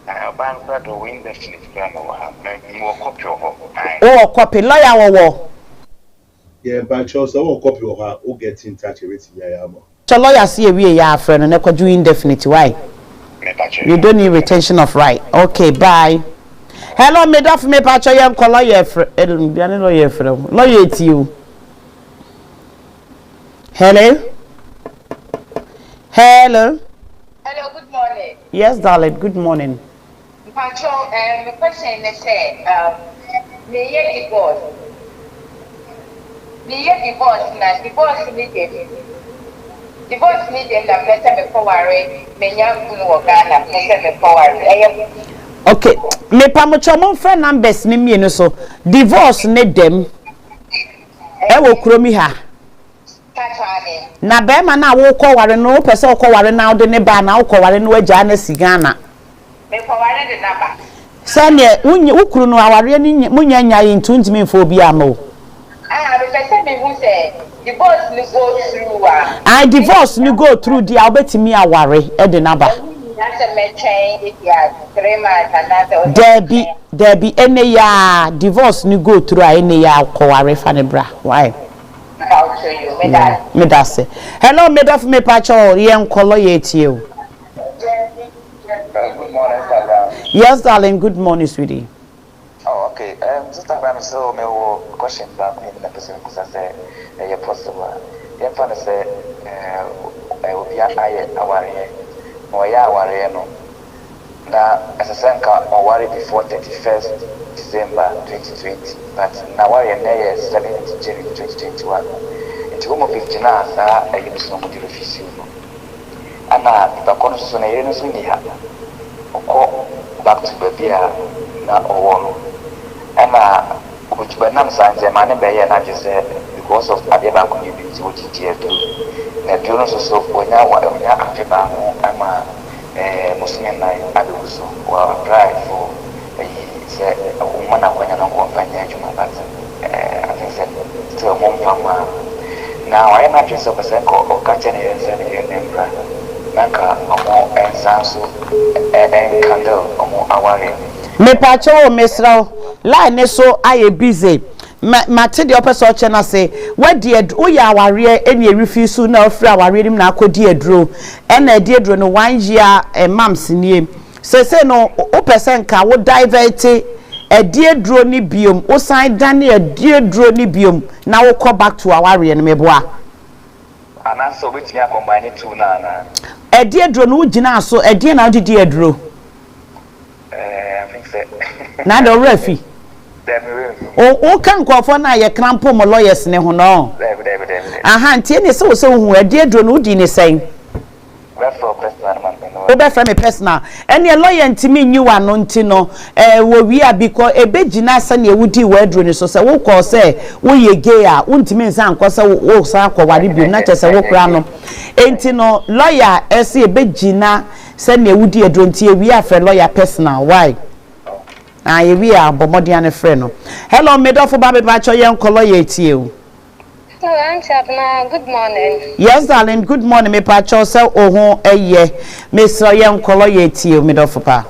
Obane brother win definitely more copy of her. Oh, copy lawyer wo. Yeah, but also one copy of her who get in touch with Yayama. So lawyer see we ya friend and ko do indefinite why? You don't need retention of right. Okay, bye. Hello, me dof me pacho yam ko lawyer friend. Lawyer friend. Lawyer to you. Hello? Hello, good morning. Yes, darling, good morning. Patrol, the question is may you divorce? May you divorce now? Divorce needed. Divorce needed, I'm better before worry. May you go Ghana, better before worry. Okay, me pamocha mon friend numbers ni mienu so divorce ne dem e wo kromi ha na be ma na wo ko ware no pese wo ko ware na wo de ne ba na wo ko ware no agya na sigana me ko ware de na ba sane wo kru no aware ni munya nya yi ntuntimi mfo bi ama be pese me hu say divorce ni go through I divorce ni go through dia obetimi aware e de na ba that's a mention it ya 3 months and Debbie ene ya divorce ni go through ene ya ko ware fa ne bra why I'll show you. Me that's it. Hello, me daf me pacho yen kolo yeti o. Good morning, Salam. Yes, darling. Good morning, sweetie. Oh, okay. Just about so me wo question that me na person who say possible. Yeah, for say obi aye aware. No ya aware no. Na asasanka aware before 31st December 2020, but now we are 7th January 2021. It's home of Victina, I use no more official. And the constitution is in the hand. Back to Babia now or and which Bernam signs a man and just said because of Abeba community, which is here too. The Jonas also when I want to I'm a Muslim and I will apply for a woman when I don't company. I think that still home from now I am not just a percent or catching it and Nanka or and Sansu and candle or our me pacho mesra line so I busy mate the opposite ochena say where the o ya aware any refuse na ofra aware nim na akodi adro e na de adro no 1 year mams nie say no o person ka wo divert e de adro ni biom o san dan e de adro ni biom na wo come back to aware no meboa ana so betimi combine two na e de adro no gina so e de na wo de adro I think say na do refi o kan kwofo na ye krampo mo lawyers ne ho no aha ntie ne se wo se hu ade adro no di ne sen o be fra me personal ene lawyer ntimi nyiwa no nti no wo wi abiko ebegina se ne wudi wa adro ne so se wo ko se wo ye gay a untimi nsan ko se wo sa akware bi na che se wo kra no enti no lawyer ese ebegina se ne wudi adro nti e wi afre lawyer personal why aye we are bomodian a friend no hello medofo babe bacho yen kolo ye tie o hello auntie Abna, good morning. Yes darling, good morning me pacho se ohun eye me so yen kolo ye tie o medofo pa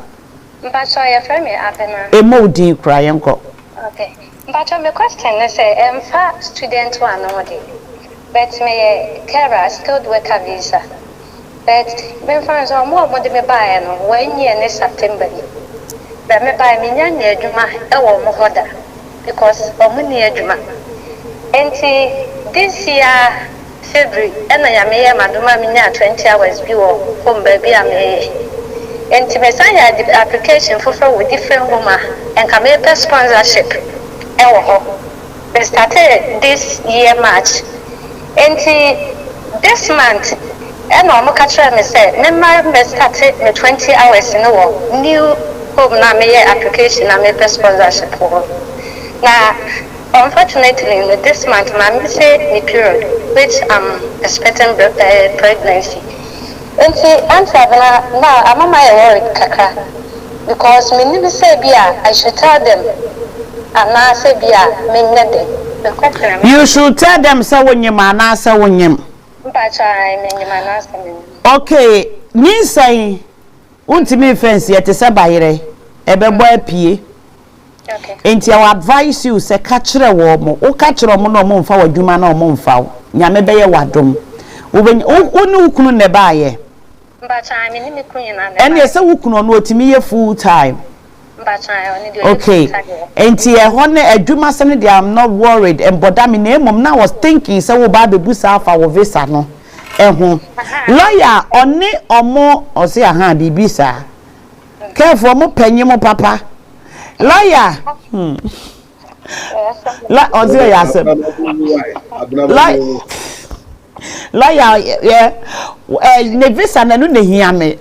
Mpacho ye friend me Abna e mo din kra yen ko okay Mpacho me question na say fa student one no dey but me carer skilled worker visa but me friends o mo de me buy no 1 year ne September but me buy me nya adwuma e wo mo hoda because o mo ni adwuma enti this year February and I am here maduma me nya 20 hours bi wo home baby am here enti me sign the application for with different woman and come pay sponsorship e wo ho we started this year March enti this month and I'm catch me say me started me 20 hours in the new home na me application na me sponsorship for now unfortunately this month my say the period which I'm expecting pregnancy and see answer now I'm on my worried kaka because me never say bia I should tell them and now say bia me nede you should tell them so when you man say when you okay ni say untimi fence yete se bayire ebebo apie okay enti I will advise you say kachire wo mo o kachire mo no mo mfa wadwuma na mo mfa nyame beye wadom onu ukunu ne baaye mbacha me ni kunyi na ene se ukunu no otimi ye full time mbacha oni de okay enti e ho ne adwuma se ne they am not worried and boda me na emom na was thinking say wo ba bebu sa afa wo visa no ehu lawyer oni omo ose aha bibi sa careful mo panyi mo papa lawyer la ose ya se lawyer yeah ne visa na no ne hia me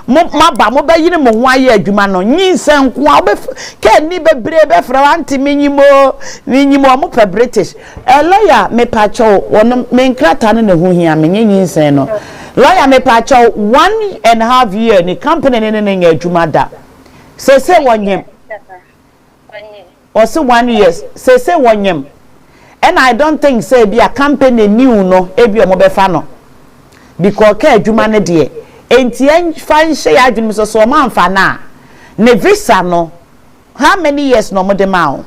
mo maba mo ba yire mo ho aye adwuma no nyinse nko a be ke ni bebre be fra wanti minyimo mo pe British lawyer me pacho won me nkrata no ne ho hia me nyinse no lawyer me pacho 1.5 year ni company ne nya adwuma da se wonyem o se 1 year se wonyem and I don't think say be a company new no ebi o mo be fa no because ka adwuma ne de enti en fan hye adwuma so man fa na ne visa no how many years no mo de ma o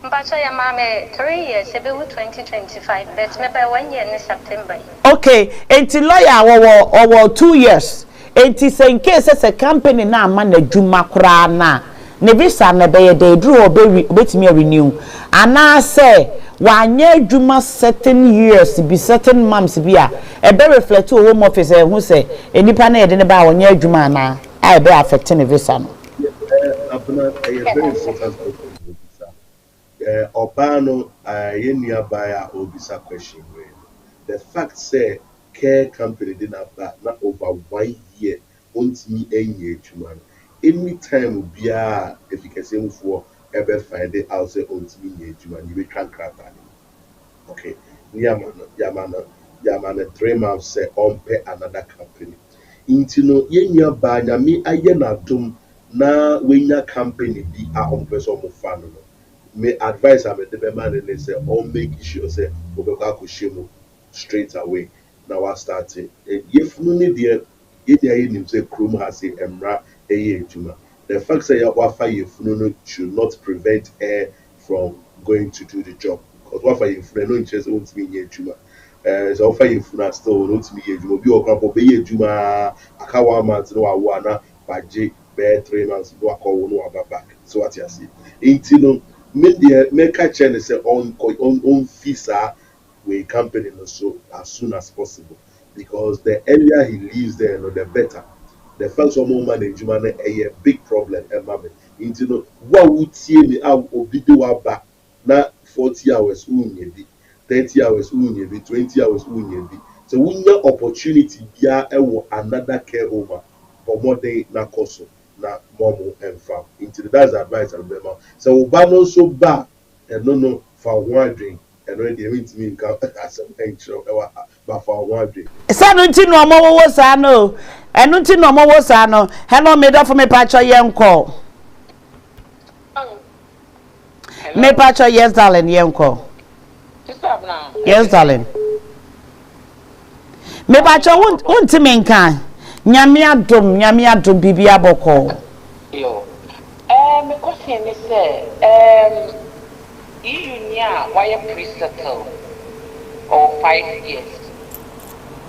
mbacha ya mame 3 years ebe 2025 but me by 1 year in September okay enti lawyer wo 2 years enti say in case say company na ama na adwuma kra na ne visa na be de dru obetimi renew ana say wanye adwuma certain years be certain months be a be reflect to home office who say enipa na yede ne ba wanye adwuma na I be affect ne visa no abuna very important obano yenia buyer obisa question the fact say care company did not na over 1 year ontimi enye adwuma anytime bia efficacy mfo ebe find out say ontimi enye adwuma ni be trankrata okay yamana 3 months say on pay another company intino yenya ba nyame aye na dum na wenya company bi a on person mo fa no me advice am the man and they say all make sure say obeka ko shemu straight away. Now I starting. If no need there, if there him say chrome has a emra ejuma. The fact say wafa yefunu should not prevent her from going to do the job. Because wafa yefunu no interest won't mean ejuma. So wafa yefunu still won't mean ejuma. Bi okra be ejuma aka 1 month no awana baje be 3 months no akọ no aba back. So what you see. Inti no make a change say on visa with company so as soon as possible, because the earlier he leaves there, the better. The first one management a big problem. Into no what would see me out of video back na 40 hours 30 hours 20 hours so when your opportunity there another care over for more day na cost na momo and farm into that's advice and remember so ubano so bad and no for one drink and when they meet me as a pension but for one drink Sanuti no mo wo sa no enuti no mo wo sa no hello me do for me pacho yenko me pacho yes darling yenko yes darling me pacho wonti me nkan nyame adom bibia boko yo me question is you nya why pre-settle or 5 years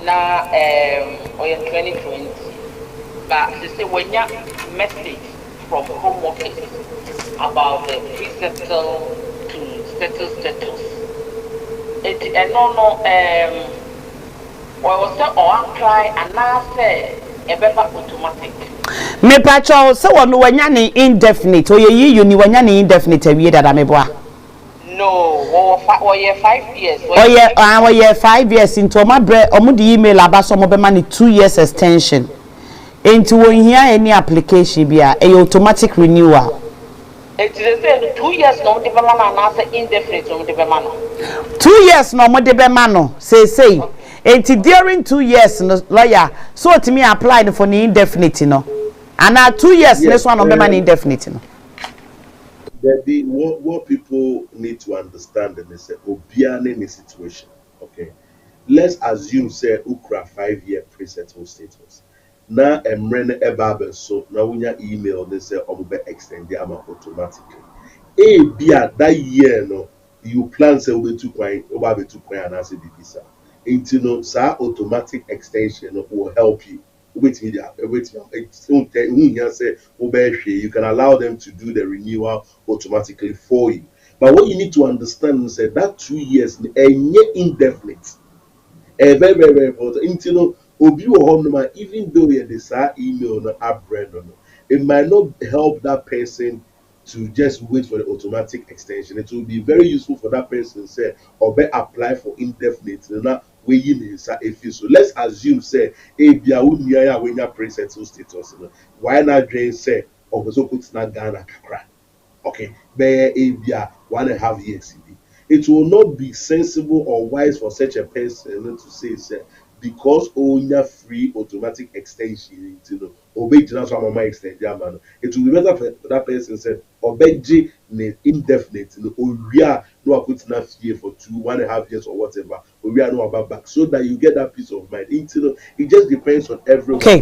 na or 2020 but they say when ya message from home office about the pre-settle to settle status it no or say or apply and now say e be automatic me pacho se wono wanya ni indefinite oye you ni wanya ni indefinite awie dada meboa no or 5 years oye 5 years into my bre omudi email abaso mo be ma ni 2 years extension into won here any application bia e automatic renewal it is say 2 years no de be ma na say indefinite no de be ma no 2 years no mo de be ma no say enti during 2 years no lawyer so to me applied for the indefinite no and 2 years this one no be man indefinite no what people need to understand and they say obiane in the situation. Okay, let's assume say ukra 5-year pre-settled status na emrene ebabe so na wunya email they say omobe extend the amount automatically bia that year no you plan say obe 2 kwan oba 2 kwan and say bibisa into no sa automatic extension will help you. You can allow them to do the renewal automatically for you. But what you need to understand is that 2 years indefinite. Very, very, very important. Into no even though you decide email no app brand it might not help that person to just wait for the automatic extension. It will be very useful for that person say or be apply for indefinite so let's assume say bia wo nia when you pre-settled status why not drain say oboso put na Ghana kakra okay be bia 1.5 years it will not be sensible or wise for such a person to say because onya free automatic extension obey so mama extend man it will be better for that person said obey indefinite no put enough here for 1.5 years or whatever we are no about back so that you get that peace of mind it just depends on everyone. Okay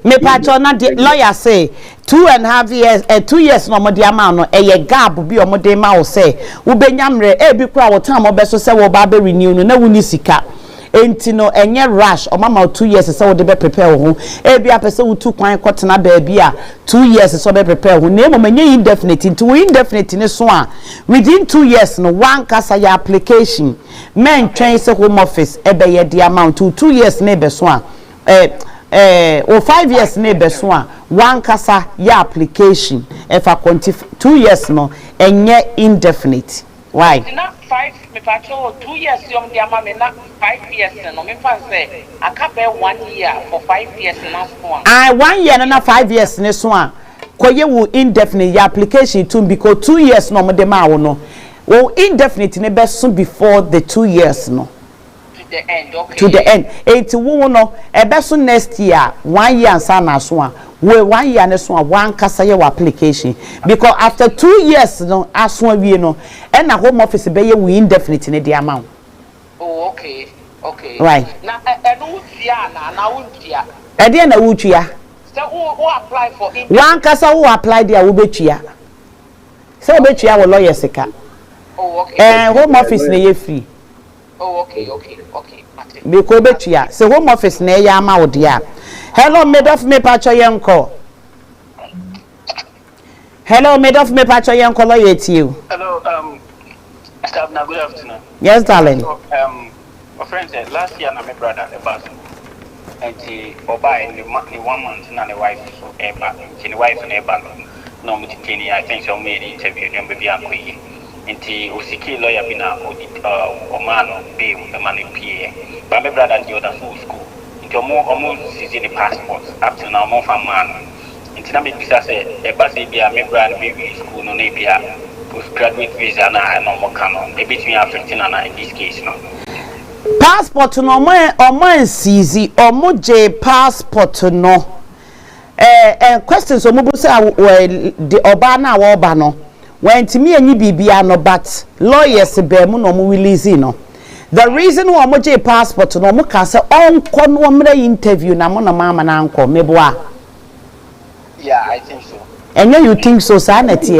me patcho na the lawyer say 2.5 years 2 years no mo de amount no ye gap bi o mo de ma wo say wo benyamre bi kura wo time obeso say wo ba be renew no na wuni sika enti no enye rush o mama 2 years say wo de be prepare wo bi apese wo 2 kwan kwotena ba bia 2 years so be prepare wo na mo menye indefinite into indefinite ni so a within 2 years no one kasa ya application men train say home office be ye the amount 2 years na be so a or 5 years na be so a one kasa ya application if a 2 years no enye indefinite why not 5 me patrol 2 years yom dia ma me na 5 years no me fan say aka be 1 year for 5 years na so a 1 year na 5 years ne so a koye wo indefinite ya application too because 2 years no mo de ma wo no wo indefinite ne be so before the 2 years no to the end okay to the end 81 no e be so next year 1 year ansa na so a we 1 year ne so a one kasa ye application because after 2 years no aso awie no e na home office be ye we indefinite ne the amount. Oh, okay. Right. Na enu tia na wuntia. E de na wutua. So who apply for it? One kasa who apply there wo betua. Say betua wo lawyer sika. Oh, okay. Home office na ye free. Oh, okay. Because betua. So home office na ye ama wo dia. Hello, made of me pacho yenko. Hello, made of me pacho yenko lawyer to you. Hello, Mr. Abner, good afternoon. Yes, darling. So, my friend said last year, my brother at the bus, and she buy in the 1 month, and the wife, so the wife and a bank. No, I think so made interview, and baby, I'm queen. And the Osiki lawyer been a man or bail, the money PA. But my brother and the other school. Into almost season the passport up to now, more from man. And then I say, a bus be a member and baby school, no, maybe a postgraduate visa, and I no more canon. Maybe between 15 and in this case, no. Passport no more seize or more J passport no. Questions or mobile say the Obana Wabano. When to me and you be no, but lawyers be no more release no. The reason why mo J passport no mo can say on kon wo mre interview na mo na mama na anko meboa. Yeah, I think so. And you think so, sanity?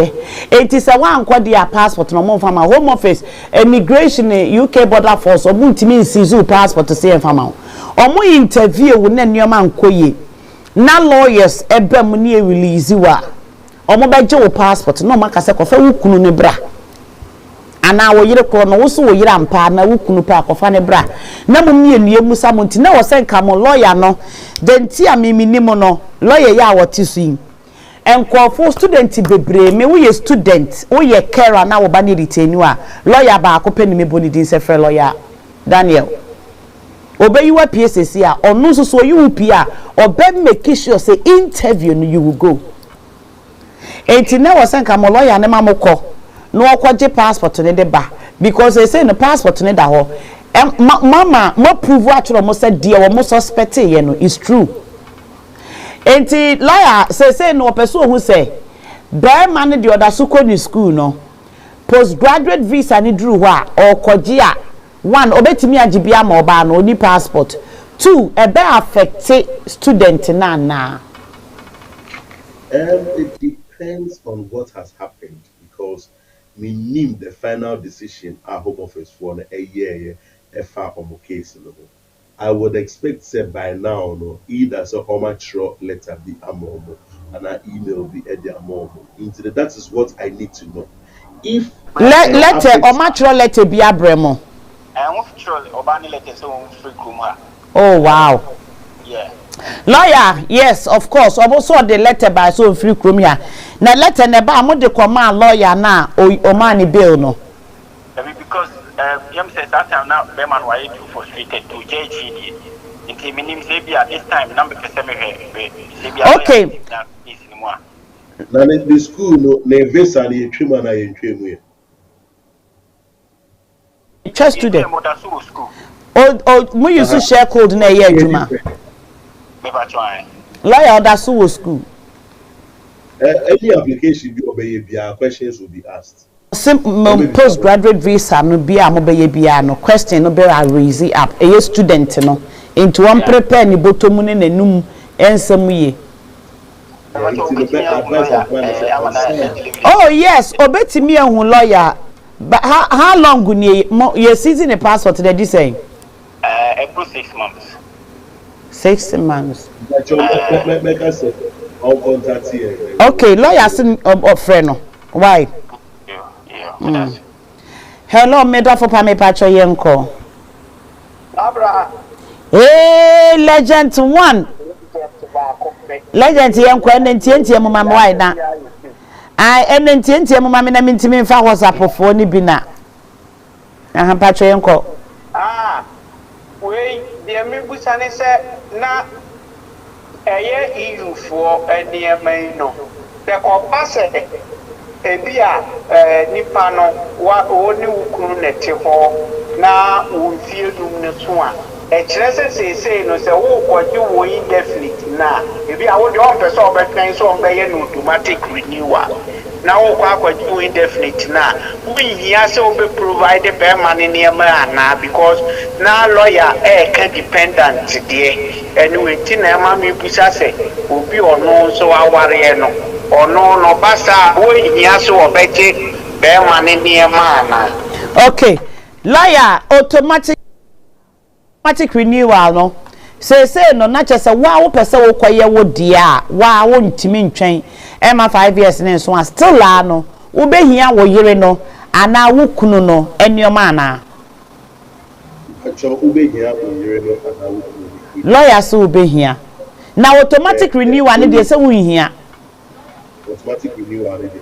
It is a one called their passport no more from a home office, immigration, UK border force, or multi Sizu passport to say from out. Or more interview with your man Koye. Now lawyers, Ebemuni release you are. Or mobile Joe passport, no Macasako for Ukunu bra. And now we no also we rampa na Ukunu park of an bra. Namu me and you Musamunti, no send come on lawyer no. Then tia me minimono, lawyer ya what you see. And call for student bebre me we student we ye carer na wo ba ni retain you a lawyer ba akopɛ ni me boni din se frɛ lawyer Daniel obey you PSC a onu so you pia obey make sure say interview no you will go enti na wo senka mo lawyer ne mamokɔ no okɔje passport ne de ba because they say no passport ne da ho mama mo prove atro mo say dia wo mo suspect ye no is true. Enti lawyer say no person who say bear man the other suko ni school no postgraduate visa ni drew wa or kojia one obetimi agibia ma oba no ni passport two e be affect student na it depends on what has happened because we name the final decision our home office for a year far on case no. I would expect say by now no either so amateur letter be amomo and an email be Eddie amomo. That is what I need to know. If letter amateur letter be abremo. Oh wow. Yeah. Lawyer, yes, of course. Also the letter by so free crumia. Na letter ne ba mo de command lawyer na o mani bill no. Because yam says that time now Beman were too frustrated to JGD. Until minim say at this time number okay. Now the school no ne visa ni twema na yentwemu ye. Just student. Oh, mo use share code na ye adwuma. Lawyer that's who school. Any application you obey bia questions will be asked. Postgraduate visa no bia mo be bia no question no be raise up a student no into one prepare ni botomu ne nanum ensem ye. Oh yes, obetimi ehun lawyer. But how long go you season a passport that you saying? April 6 months. 6 months. Okay, lawyers friend no. Why? Yeah. Hello, Meda for Pame Pacho Yenko. Abra. Hey, Legend 1. Legend Yenko and Tienti Mama Wida. I and Tienti Mama na mintimi fa WhatsApp for ni bina. Aha Pacho Yenko. We the me busane se na eye EU for eniema no. The compase ebia nipano wa oni ukunu nete ho na wonfie dum ne so a say no say wo you indefinite na ebi a wo de on person obetwan so on be no automatic renewal na wo kwa you indefinite na we here say we provide be money near na because na lawyer can dependent there anyway tin na ma me busa say obi ono so aware no ono no basa wo here so obete be money near na. Okay, lawyer automatic renewal no say no na che say wa wo pese wo koye wo dia wa wo ntimi ntwen e ma 5 years ne so still la no wo behia wo yire no ana wo kunu no enioma ana acho wo behia wo yire no ana wo kunu lawyer so wo behia na automatic renewal ne de say wo hia automatic renewal ne de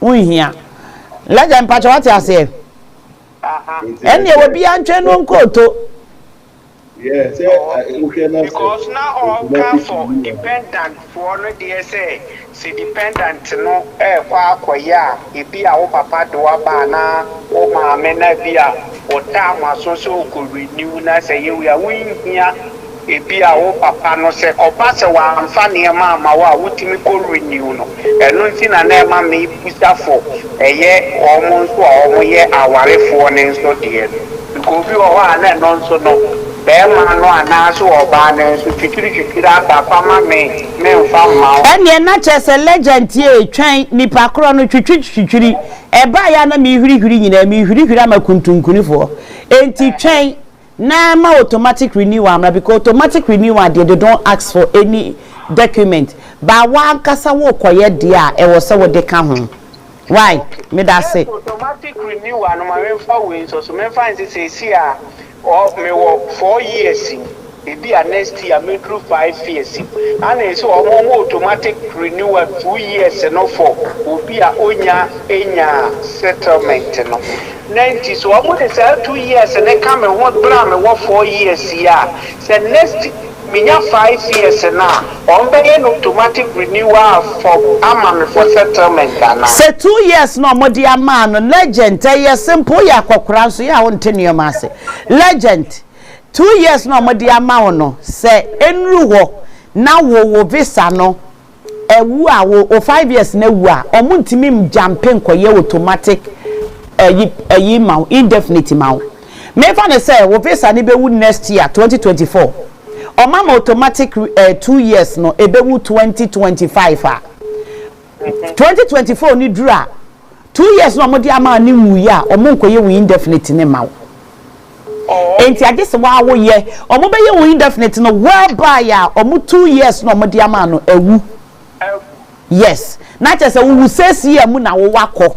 wo hia legend patch what you say eni wo bia ntwen no nkoto. Yes, because now all come for dependent for no dey say dependent no kwa ya ebi a wo papa do aba na o ma me na bia o ta ma so ko renew na say we are hia ebi a wo papa no say oba se wa amfa ne ma wa wutimi ko renew no eno nti na na ma me pusa for eye omo nso a omo ye awarefo ne nso dey because bi o wa na no nso no Bema no anaso obane so twitwiri papa ma me mfa ma ene na chese legend ye twen nipa kro no twitwiri eba ya na me hwiri nyina me hwiri amakuntunkunifo enti twen na ma automatic renewal na because automatic renewal they don't ask for any document ba wa kasa wo koye de a e wo se wo de ka ho why me da say automatic renewal no ma mfa we so mfa nse say a or me work 4 years maybe next year me through 5 years and so automatic renewal 2 years no for obi a onya enya settlement no 90 so I'm going to say 2 years and they come and what bra me work 4 years here say next minya 5 years now on be an automatic renewal for amame for settlement na say 2 years no modi amano legend yes simple ya kwakura so ya wonte nioma se legend 2 years no modi amawo no say enru ho na wo visa no ewu a wo 5 years na ewu a omuntimi mjampe nkoye automatic eyi ma indefinite ma me fa ne say wo visa ni be wu next year 2024 o mama automatic 2 years no ebewu 2025 2024 ni dura 2 years no modi ama ni wu ya o mon koye wu indefinite ne ma enti agese wa wo ye o mo be ye wu indefinite no whereby ya o mo 2 years no modi ama no ewu yes na chese wu sesi ya mu na wo wakọ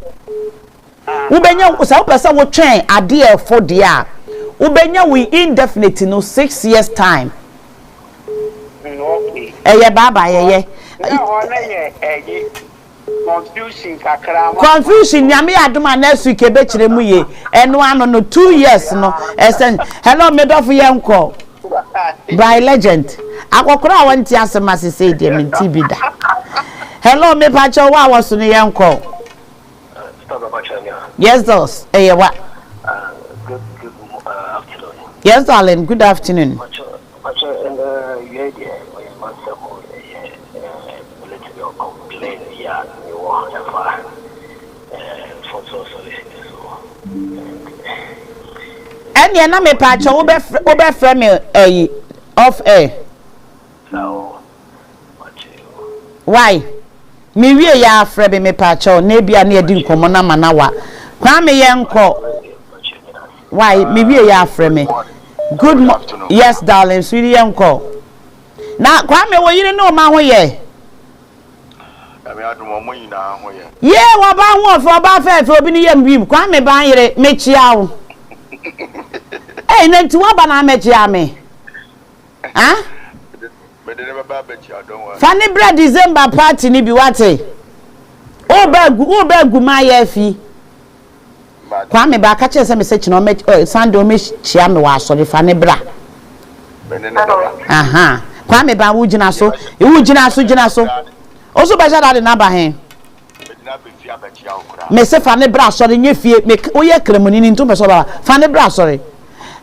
wo benya so pesa wo twen ade e for dia wo benya wu indefinite no 6 years time. Eye baba ye confusion nyame adoma next week ebe kire mu ye eno ano no 2 years no esen hello medofu ye nko by legend akokora wanti asema sese de menti bida hello me pacho wa waso ne ye nko yes those eye wa good afternoon yes darling good afternoon and you na me pacho wo be frame me off air so why me wie ya frame me pacho na bia na edi nkomo na manawa kwa me ye nko why me wie ya frame good yes darling sweetie ye nko na kwa me wo yire no ma ho ye ye wa ba ho fo ba fe obi ni ye mbim kwa me ban yire me chia wo eh na ti wa ba na me chia me ah me de never ba be chia don wa fani bread December party ni bi wate o ba gu ma ye fi kwa me ba ka che se me se chino me Sunday me chia me wa so de fani bra aha kwa me ba wu gina so gina so oso ba jada de na ba hen me se fani bra so de nye fie me o ye kremoni ni nto me so ba fani bra so re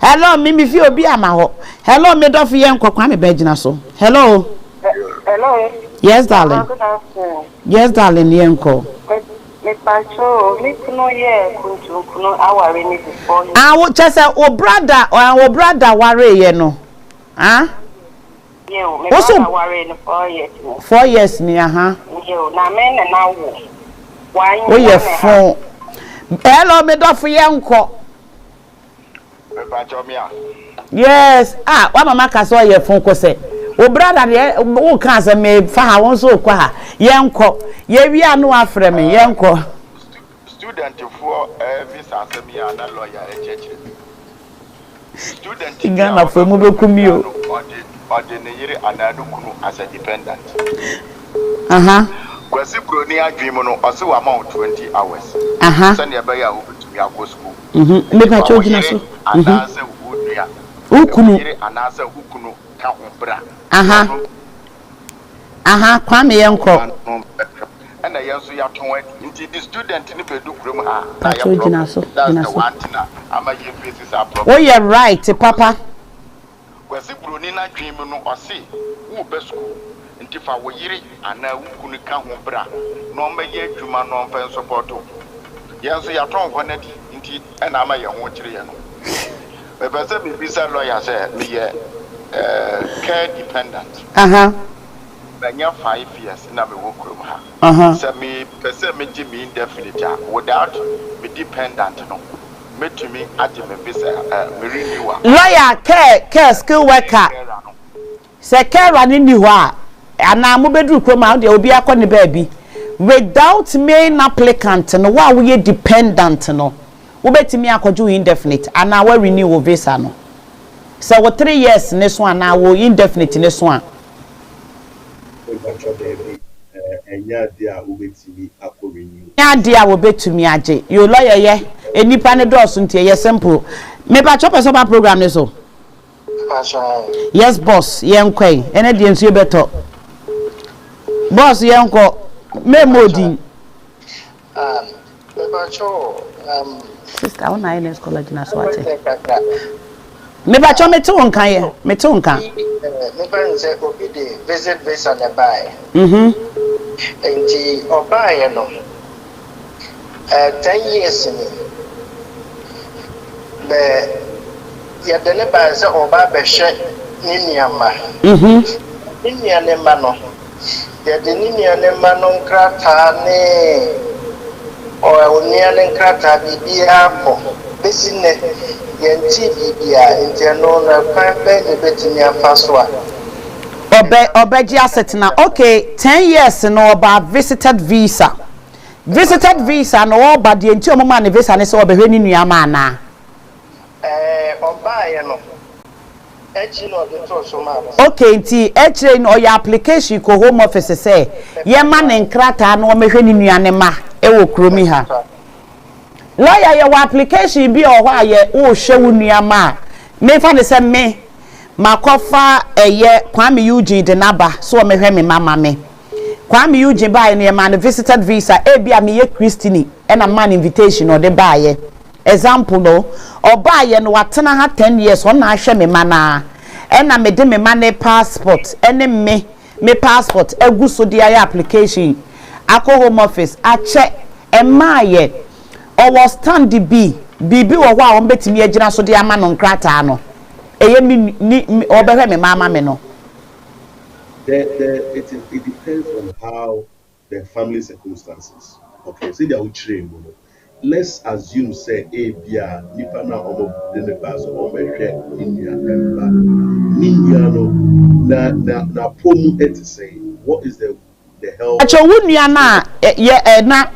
Hello, Mimi fi obi amaho. Hello, me do fi yen kwakwa me begina so. Hello. Hello. Yes, darling. Good afternoon. Yes, darling, yenko. Me pacho, me kuno ye kuntu kuno aware ni before you. Ah, what just o brother ware ye no. Ah? Yo, me brother ware ni 4 years. 4 years ni aha. Yo, na me na wo. Why you? Oh, ye phone. Hello, me do fi yenko. Me pacho me a. Yes. Ah, wa mama ka so ye phone ko se. O brother de wo kan se me fa ha won so kwa ha. Yenko. Ye wi anu afre me yenko. Student for visa asemi na lawyer echeche. Student Ngana fo mu bekumi o. Ordinary anadu kunu as a dependent. Aha. Kwasi broni adwim no ose wa amount 20 hours. Aha. Send ya ya obutumi akọ school. Me pa cho gina so. Anase udua. Ukunu. Anase ukunu ka obra. Aha. Aha, kwa me yenko. And I also ya ton into the student ni bedu krum ha. Pa cho gina so. Gina so. Ama ye faces are problem. Oh, you're right, papa. Kwasi broni na adwim no ose wo be school. Nti fa wo yire ana ukunu ka ho bra. No meye adwuma no mfa support. Yes, ya ton honedi nti na ama ye ho kire ye no. Me pese me bisa lawyer say me ye care dependent. Aha. Banya 5 years na me wo krom ha. Aha. Say me pese me gi me indefinite without me dependent no. Metumi ade me bisa me renew. Lawyer care skill worker. Se care ni ho a ana mo bedru krom a de obi akọ ne baabi. Without main applicant no wa we dependent no. Wo betimi akọju indefinite ana wa renew visa no. So what 3 years next one now will indefinite next one. Enya dia ubetimi akọ renew. Enya dia wo betumi age. You lawyer ye enipa ne dose ntie ye simple. Me ba chop so ba program ne so. Yes boss, yenkwai. Ene die nsu beto. Boss yenko me modi. Me ba cho sister ona ene college na so ate. Me ba cho me to nkan ye. Me to nkan. Me ba nse obi de visit visa na buy. Enti obuy no. 10 years ni. Me ya de ne ba se oba be hwe ni niama. Ni niama no. Ya de ni niama no nkrata ne o niama nkrata bibia ko. Besine yenti bibia inteno na pampe ebetini afaswa. Obeji asset na okay 10 years no oba visited visa. Visited visa no oba de enti omoma ne visa ne se obehwe ni nuama na. Oba ye no. Echi no de to so ma. Okay nti echire no your application ko home office say ye ma ne nkrata no omehwe ni nuane ma e wo kromi ha. Lawyer your application bi o hwa ye wo hwewu nuama me fa ne se me makofa eye Kwame Eugene de naba so o mehwe me mama me Kwame Eugene buy ne ma visited visa e bia me ye Christine e na man invitation o de buy example no o buy no watena ha 10 years o na ahwe me mana e na me de me man passport ene me passport egu so de application akọ home office a check e maaye o was stand bibi wo ho a on betimi agina so de ama no nkrata no eye mi obehwe me mama me no. It depends on how the family circumstances. Okay, see they are trained. Let's assume say bia nipa na omo de ne ba so omo hwe ninya emba ninya no na pomu et say what is the help acho wunua na na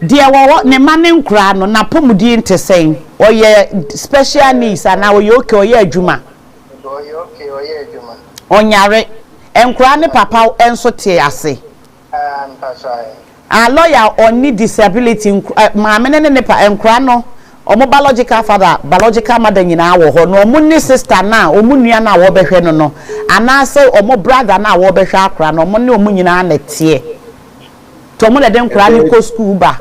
dia wo ne mane nkura no na pomudi ntesen oye special needs ana oye okay oye adwuma onyare enkura ne papa enso te ase a lawyer oni disability maame ne pa enkura no omo biological father biological mother nyina wo ho no omo ni sister na omo nua na wo behwe no ana se omo brother na wo behwe akura no omo ne omo nyina na tie to omo le den kura ni ko school ba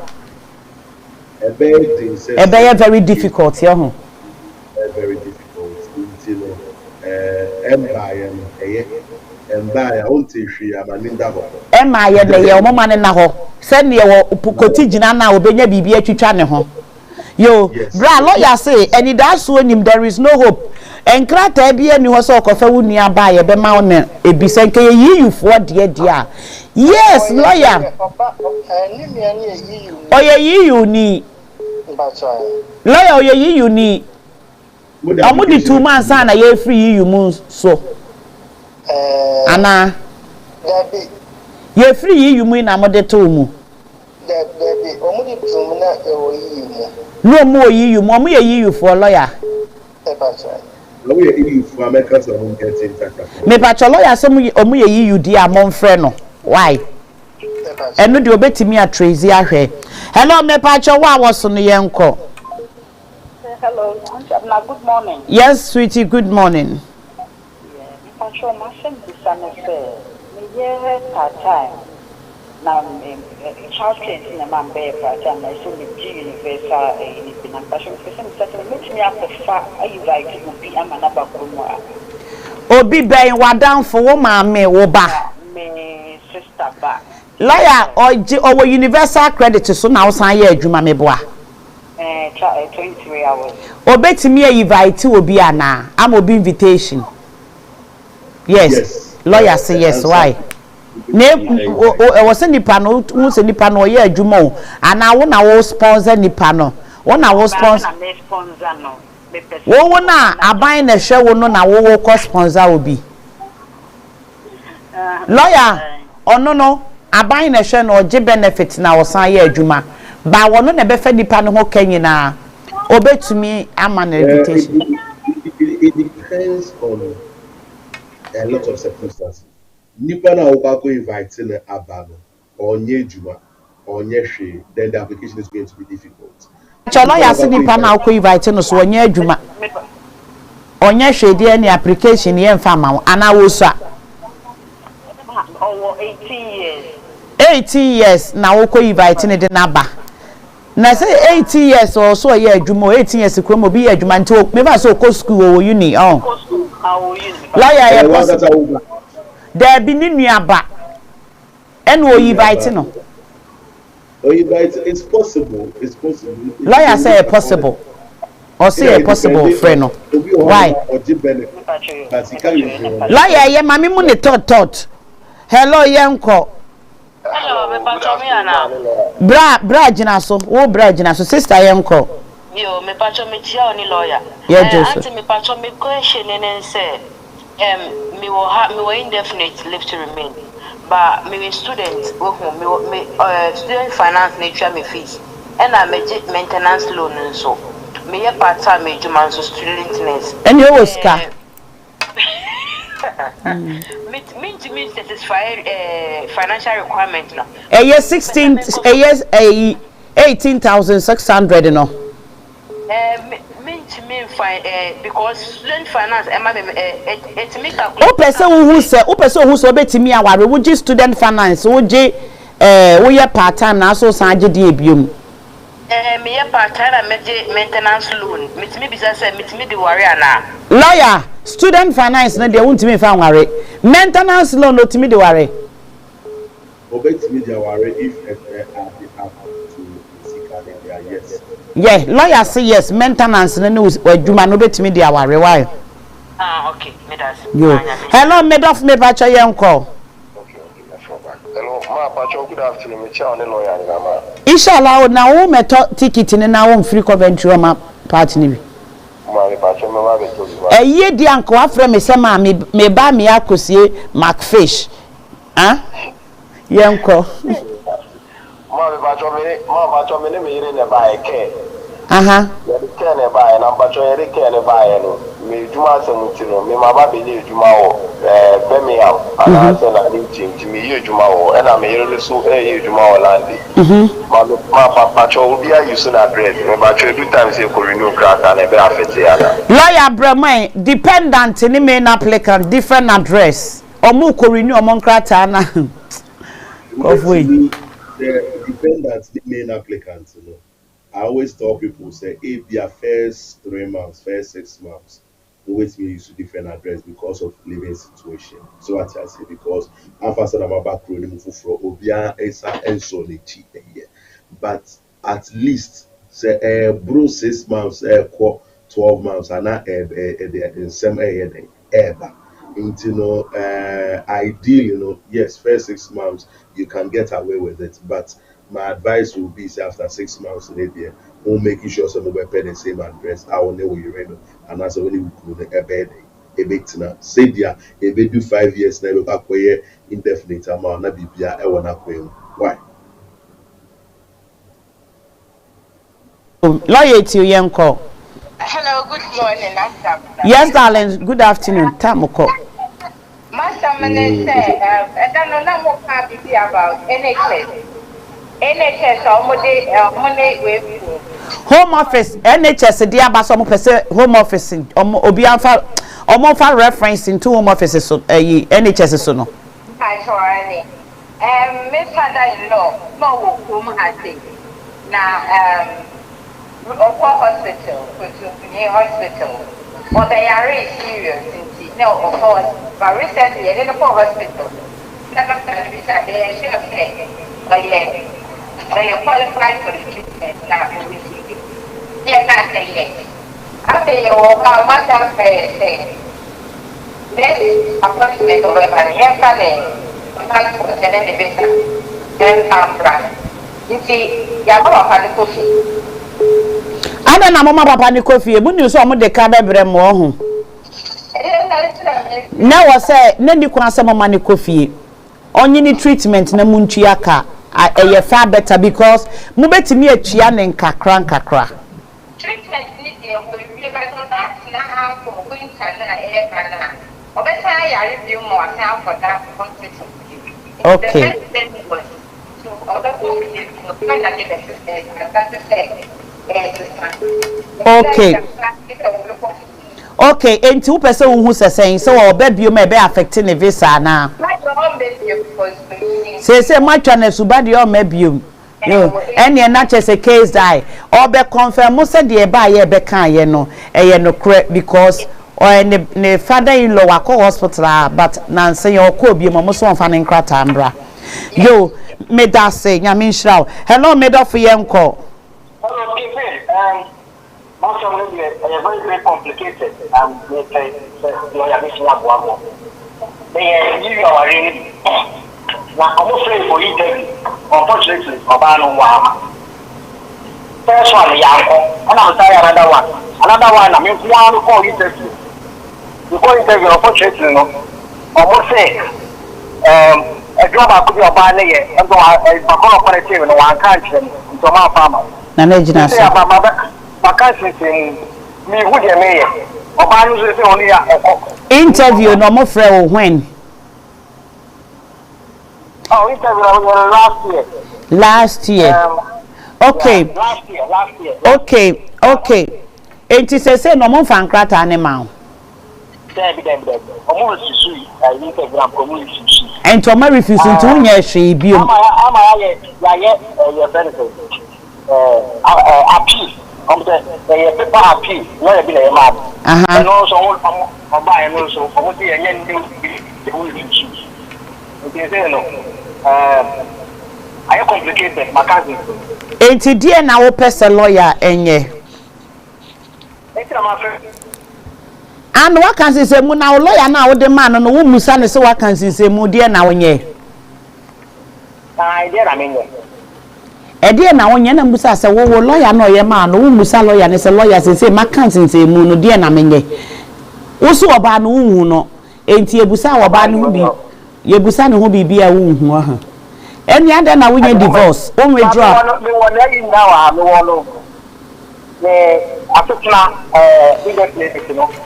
very difficult here ho very difficult empire empire won't she amaninda ho Emma ye de ye omoma ne na ho se ne wo koti gina na obenya bibia twitwa ne ho yo bra lawyer say any that so nim there is no hope enkrata bia ni ho so okofa wunua ba ye be ma one ebise nke ye yiyu fo de a yes lawyer oye yiyu ni lawyer oye yiyu ni amudi 2 months na ye free yiyu mu so ana ye free yiyu mu na amode to mu omudi tum na ewo yiyu mu no mo yiyu mo mo ye yiyu for lawyer no ye yiyu for America so mo get in touch me pa cho lawyer so mo ye yiyu di amon frɛ no why eno de obetimi a tracy ahwɛ hello me pa cho wa woso no ye nko Hello, Abna, good morning. yes sweetie good morning Yeah, Pacho, my friend is an affair. Me yeah, part time. Now, child care in a man bear part time. I saw the G Universal in Pinang Passion. Because makes me up to far. I like to be a man about Kumwa. obi ben wa down for wo ma me wo ba Me sister back. lawyer owo universal credit so na wo san ye adwuma me boa 23 hours. obetimi e invite obi ana am obi invitation yes lawyer say yes why ne o se nipa no wo se nipa no ye adwuma o ana wo na wo sponsor nipa no wo na wo sponsor no wo na aban na hwe wo no na wo ko sponsor obi lawyer ono no aban na hwe no oje benefit na wo san ye adwuma ba wo no na be fa nipa no ho kanyina obetumi ama na invitation it depends on a lot of circumstances nipa na wo ko invite na abano onye adwuma onye hwe then the application is going to be difficult cholo ya si nipa na ko invite no so onye adwuma onye hwe de ni application ye mfa ma ana wo so over 18 years 18 years na wo ko invite ne de na ba na say 18 years or so ye adwuma 18 years ko mo bi ye adwuma nti me ba so ko school o uni on lawyer ye possible there be ni nuaba en wo invite no it's possible lawyer say possible or say possible friend no why lawyer ye mami mu ne tot hello yenko hello me pacho me ana bra jina so wo bra jina so sister yenko yo me pacho me chia oni lawyer Joseph auntie me pacho me question and say me will indefinite live to remain but me student me student finance nature me fees and I me maintenance loan so me part time me juma so student nurse and you was ka me satisfy financial requirement no a year 16 a year 18,600 no me fine because student finance e me calculate o person who say obetimi aware wo gi student finance wo gi wo ye part time na so san gi de ebiom me ye part time me gi maintenance loan me bisa say me de worry ana lawyer student finance na de wontimi fa aware maintenance loan otimi de worry obetimi de aware if yes yeah lawyer say yes maintenance na no adwuma no betimi de aware why okay me das yo hello medof me ba cha yenko hello ma pacho good afternoon me cha on lawyer ni ma inshallah na wo meto ticket ni na wo free Coventry ma party ni bi ma me pacho me ma be to bi eye di anko afre me se ma me ba me akosie macfish yenko ma pacho me ne me yire ne ba eke aha ya de ke ne ba na pacho yire ke ne ba no me juma asem ti no me ma ba be ne juma wo Birmingham ana se na ni ti me ye juma wo e na me yire so ye juma wo landi ma pacho obi ayi so na address me pacho every time say ko renew crack na be affect ya na lawyer Brahman dependent ni main applicant different address omu ko renew omon krata na the dependent the main applicant I always tell people say if their first 3 months first 6 months always me use different address because of living situation. So what I say because I'm faster than my back road move for Obia Esa and so the cheap here. But at least say bro 6 months 12 months and not in some ever. Ideal, yes, first 6 months you can get away with it, but my advice will be say after 6 months maybe we'll making sure some will pay the same address. I will know you ready, and as only we could a bed a bit now. Say there, if they do 5 years now, we'll acquire indefinite amount. Not be I want to why? Loyalty, young call. Hello, good morning, Master. Yes, darling. Good afternoon. Tamoko. Master, I don't know more about NHS. NHS, Home Office, NHS, dear Basom Home Office, Obianfa, Omofa reference into Home Office, NHS, so no. Miss Father-in-law, no home has it. Now, hospital, near hospital, or they are really serious. No, of course, but recently, I didn't go hospital. None of them is that they are sure but yeah, they are qualified for the treatment now and receive it. Yes, I say yes. After you walk out, my son say, this appointment of a man, yes, I for the elevator, and you see, Yamaha coffee. I don't know, Papa Nicofi, when you saw me the cababre more. Now I say, Nenny Quasama Mani Coffee. Only treatment na munchiaka a far better because mubeti me a chian and kakran. Treatment need to be now for winter and or better, I review more now for that hospital. Okay. Okay, and 2 person who's saying so or baby you may be affecting the visa now. Say much on a subadi or maybe you. And you're not just a case die or be confirm most of the buy a becan, no correct because or the father-in-law a hospital, but Nancy or could be almost one fan in Cratambra. Yo, me that say, Yamin Shroud. Hello, made off for young call. Hello, most of them are very, very complicated. They are really now, I'm afraid for interview. Unfortunately, first one, and I'll tell you another one. Another one, I mean, one call interview. Before interview, unfortunately, almost say, a job I could be a banner, and so I call for a team in one country, into my farmer. Me who the mayor, only interview, no more friend when. Oh, interview last year. Okay. Last year. Okay. It is a say no more fan crat animal. And to my refusing to refusing to appeal. The paper appeal, not a bit of a man. And also, I'm buying also for what the end I complicated my cousin. Ain't it dear now, person lawyer, and ye? And what can say, now lawyer now, the man on the woman, son, so what can say, more dear now, and ye? I mean, a dear now, when you're Musa, so lawyer, no, your man, no Musa lawyer, and it's a lawyer, say, my cousin say, moon, dear Naming. Also, about no, ain't ye Busa or Ban who be, ye Busan who be a wound. Any other now, when you divorce, when we drop.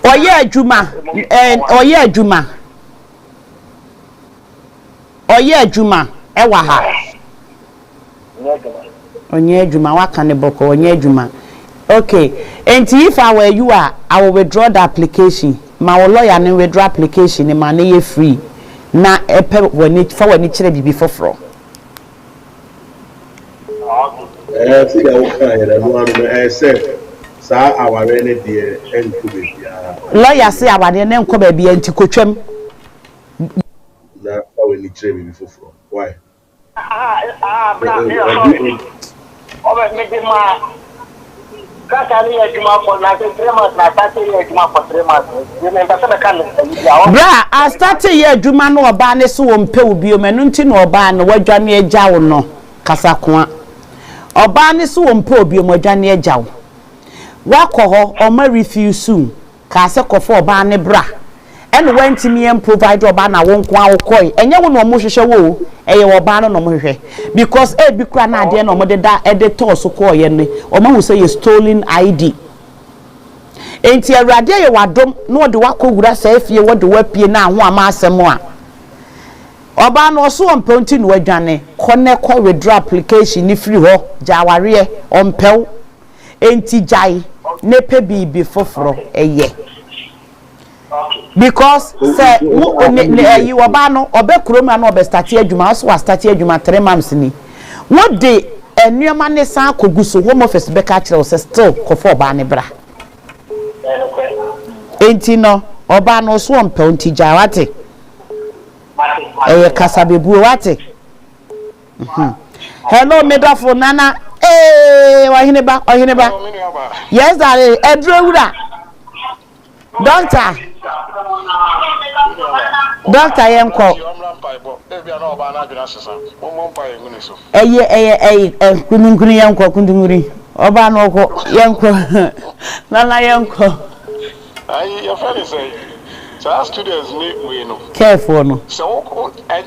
Oh, yeah, Juma, and oh, yeah, Juma. Oh, yeah, Juma, Ewaha. Onye Juma, what can the book Onye Juma? Okay, and if I were you are, I will withdraw the application. My lawyer and withdraw application and money free. Na epe when it for when it should be before. Sa aware ne de enko bebia. Lawyer say aware ne enko bebia nti kotwam. Na awe ni kire me before. Why? Bra, over maybe my Bra, I started here Juma no oba ne so wompe obi o menu nti no oba no wadwane agya wo no kasakwa. Oba ne so wompe obi o wadwane agya wo. Wakọ ho o ma refuse ka se kofo oba ne bra. And when Timmy provide oba na won kwa akoi enye wo no mo hwehwe wo eye oba no mo hwehwe because e bi kwa na ade no mo de da editor so ko ye ne o ma hu say stolen ID enti awrade ye wadom no de wakogura sa afie wo de wapie na ho ama asem a oba no so omponti no adwane kone ko withdraw application ni free ho jaware ompew enti jai ne pe bibi foforo eye because say you oba no obekuroma no obe start adwuma so wa start adwuma 3 months ni what dey enuama ne san koguso home office be ka kire o still kofo oba ne bra enti no oba no so ompe onti ja wate kasabebu wate hello medafo nana wahine ba yes that edrewura Doctor Yenko. Kundunguri Yenko kundunguri. Oba no ko Yenko. Nana Yenko. Your friend is saying, so students we know. Careful no. So and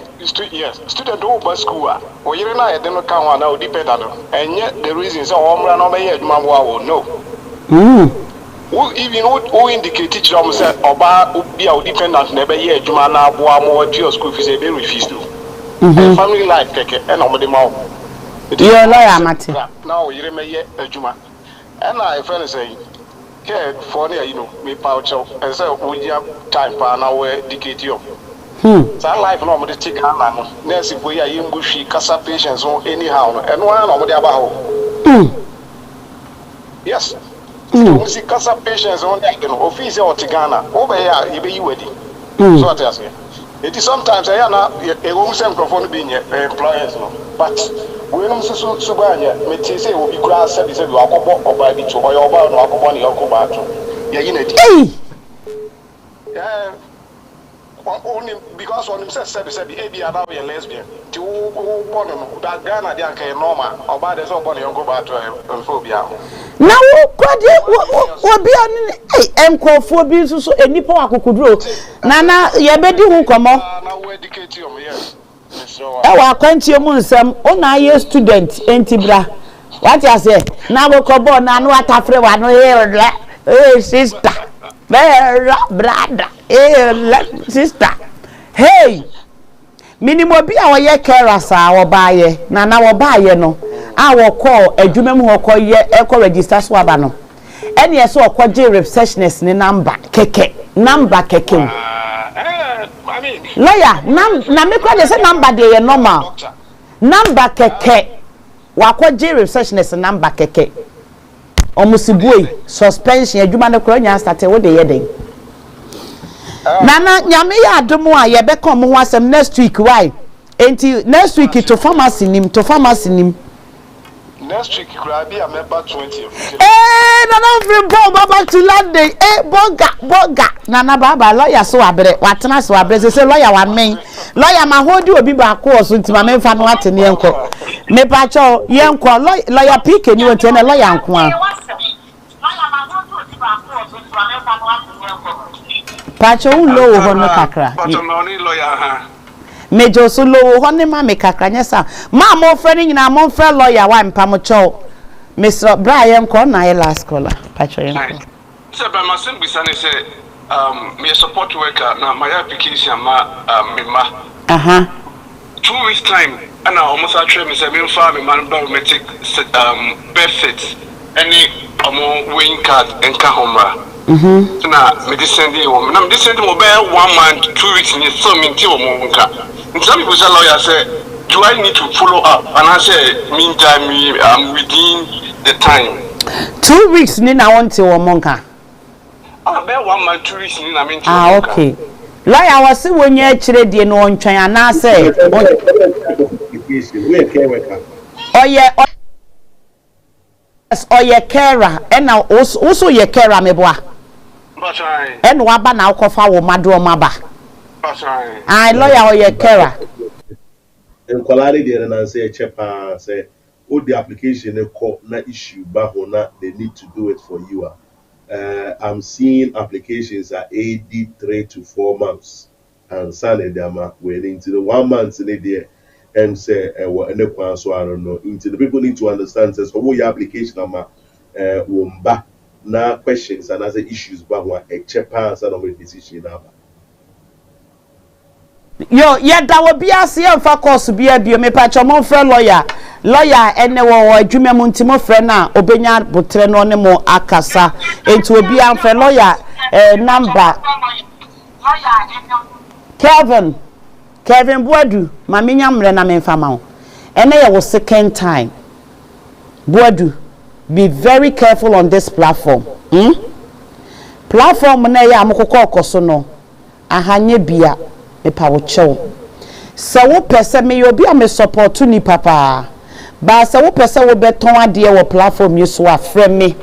yes, student over school. Or you know, they don't come now depend on them. And yet the reason so omra no be adwuma no. Even who indicate teacher say oba be our dependent never year adwuma na aboa mo to school fees be refuse to. Family life keke and omde ma. You lawyer mate. Now you remeye adwuma. And I friend say care for near you know me poucho and say we have time pa na we dictate you. So life no omde take hand no. Nurse boy ya yimbu hwi kasa patients on anyhow no. And one no omde aba ho. Yes. We see cancer patients on the office or Tigana over here, you be ready. So I say, it is sometimes I am a woman microphone being employers, but when I'm so Subania, may say will be grass service of Wakobo or by the two or your barn or Wakobani or Kobato. Yeah, in it. Yeah, only because on himself said the ABI about a lesbian. To one that Ghana, they are normal or by the Sobani or Kobato and phobia. Na wo kwade obi an enkofo bi so enipa akokuduro na ye bedi hu komo na we educate you yes e wa kwantie mu nsem ona ye student entibra what you say na wo kobo na no atafre wa no sister brother sister hey minimo bi a wo ye kerasa wo baaye na wo baaye no our call a jumem who call ye echo register swabano. And yes, or call J receptionist ni number keke. I mean, lawyer, na me call the number de normal. Number keke. Wako J receptionist number keke. Omusibui suspension adwuma no kro nya start we de yeden. Nana nyame ya adomo a ye be come ho asem next week why? Enti next week to pharmacy nim. Next week, could be a member 20. Nana free back to London. Boga. Nana Baba, lawyer so abre. Watana so abre. Say lawyer one main. Lawyer ma hold you obi ba ko so nti ma me fa no ate ne enko. Me pa cho yenko lawyer pick ni won tene lawyer anko a. Pa cho unlo ho no kakra. But only lawyer ha. Mejo so low honey ma me kakra nyesa ma mo friend nyina mo friend lawyer wa mpam cho Mr. Brian ko na last caller patcho yen so ba ma sim bisa ne say me support worker na my application ma me ma 2 weeks time and I almost actually me say me fa me man biometric benefit any win card enka homra na me send you na me send mo be 1 month 2 weeks ni so me nti o mo nka. Some people say lawyer say, do I need to follow up? And I say, meantime, I'm within the time. 2 weeks ni na want to monka. Ah, be 1 month 2 weeks ni na me. Ah, okay. Lawyer was when you actually did no one try and I say, oh, yeah, Kara, and now also your Kara, me boy. And Waba now coffee with Madro Maba. I lawyer or your Kara. And quality there and I say, Chepa say, all the application they call na issue, but they need to do it for you. I'm seeing applications at 3 to 4 months, and Sunday them are waiting to the 1 month in a day, and say, so I don't know. Into the people need to understand says, oh, your application wumba na questions and other issues, but what a chepa and of decision. Yo, yeah, that will be a CM for course be a bio me patch mon friend lawyer and no Jumia Muntimo friend now Obenya Butreno Nemo Akasa into a be a friend lawyer number Kevin Boadu Maminyam Rena Menfamao and I was second time Boadu be very careful on this platform platform na ya mokoko kosono ahanye bia me pawo chew se wo pese me obi a me support ni papa ba se wo pese wo beton ade wo platform yi so afre me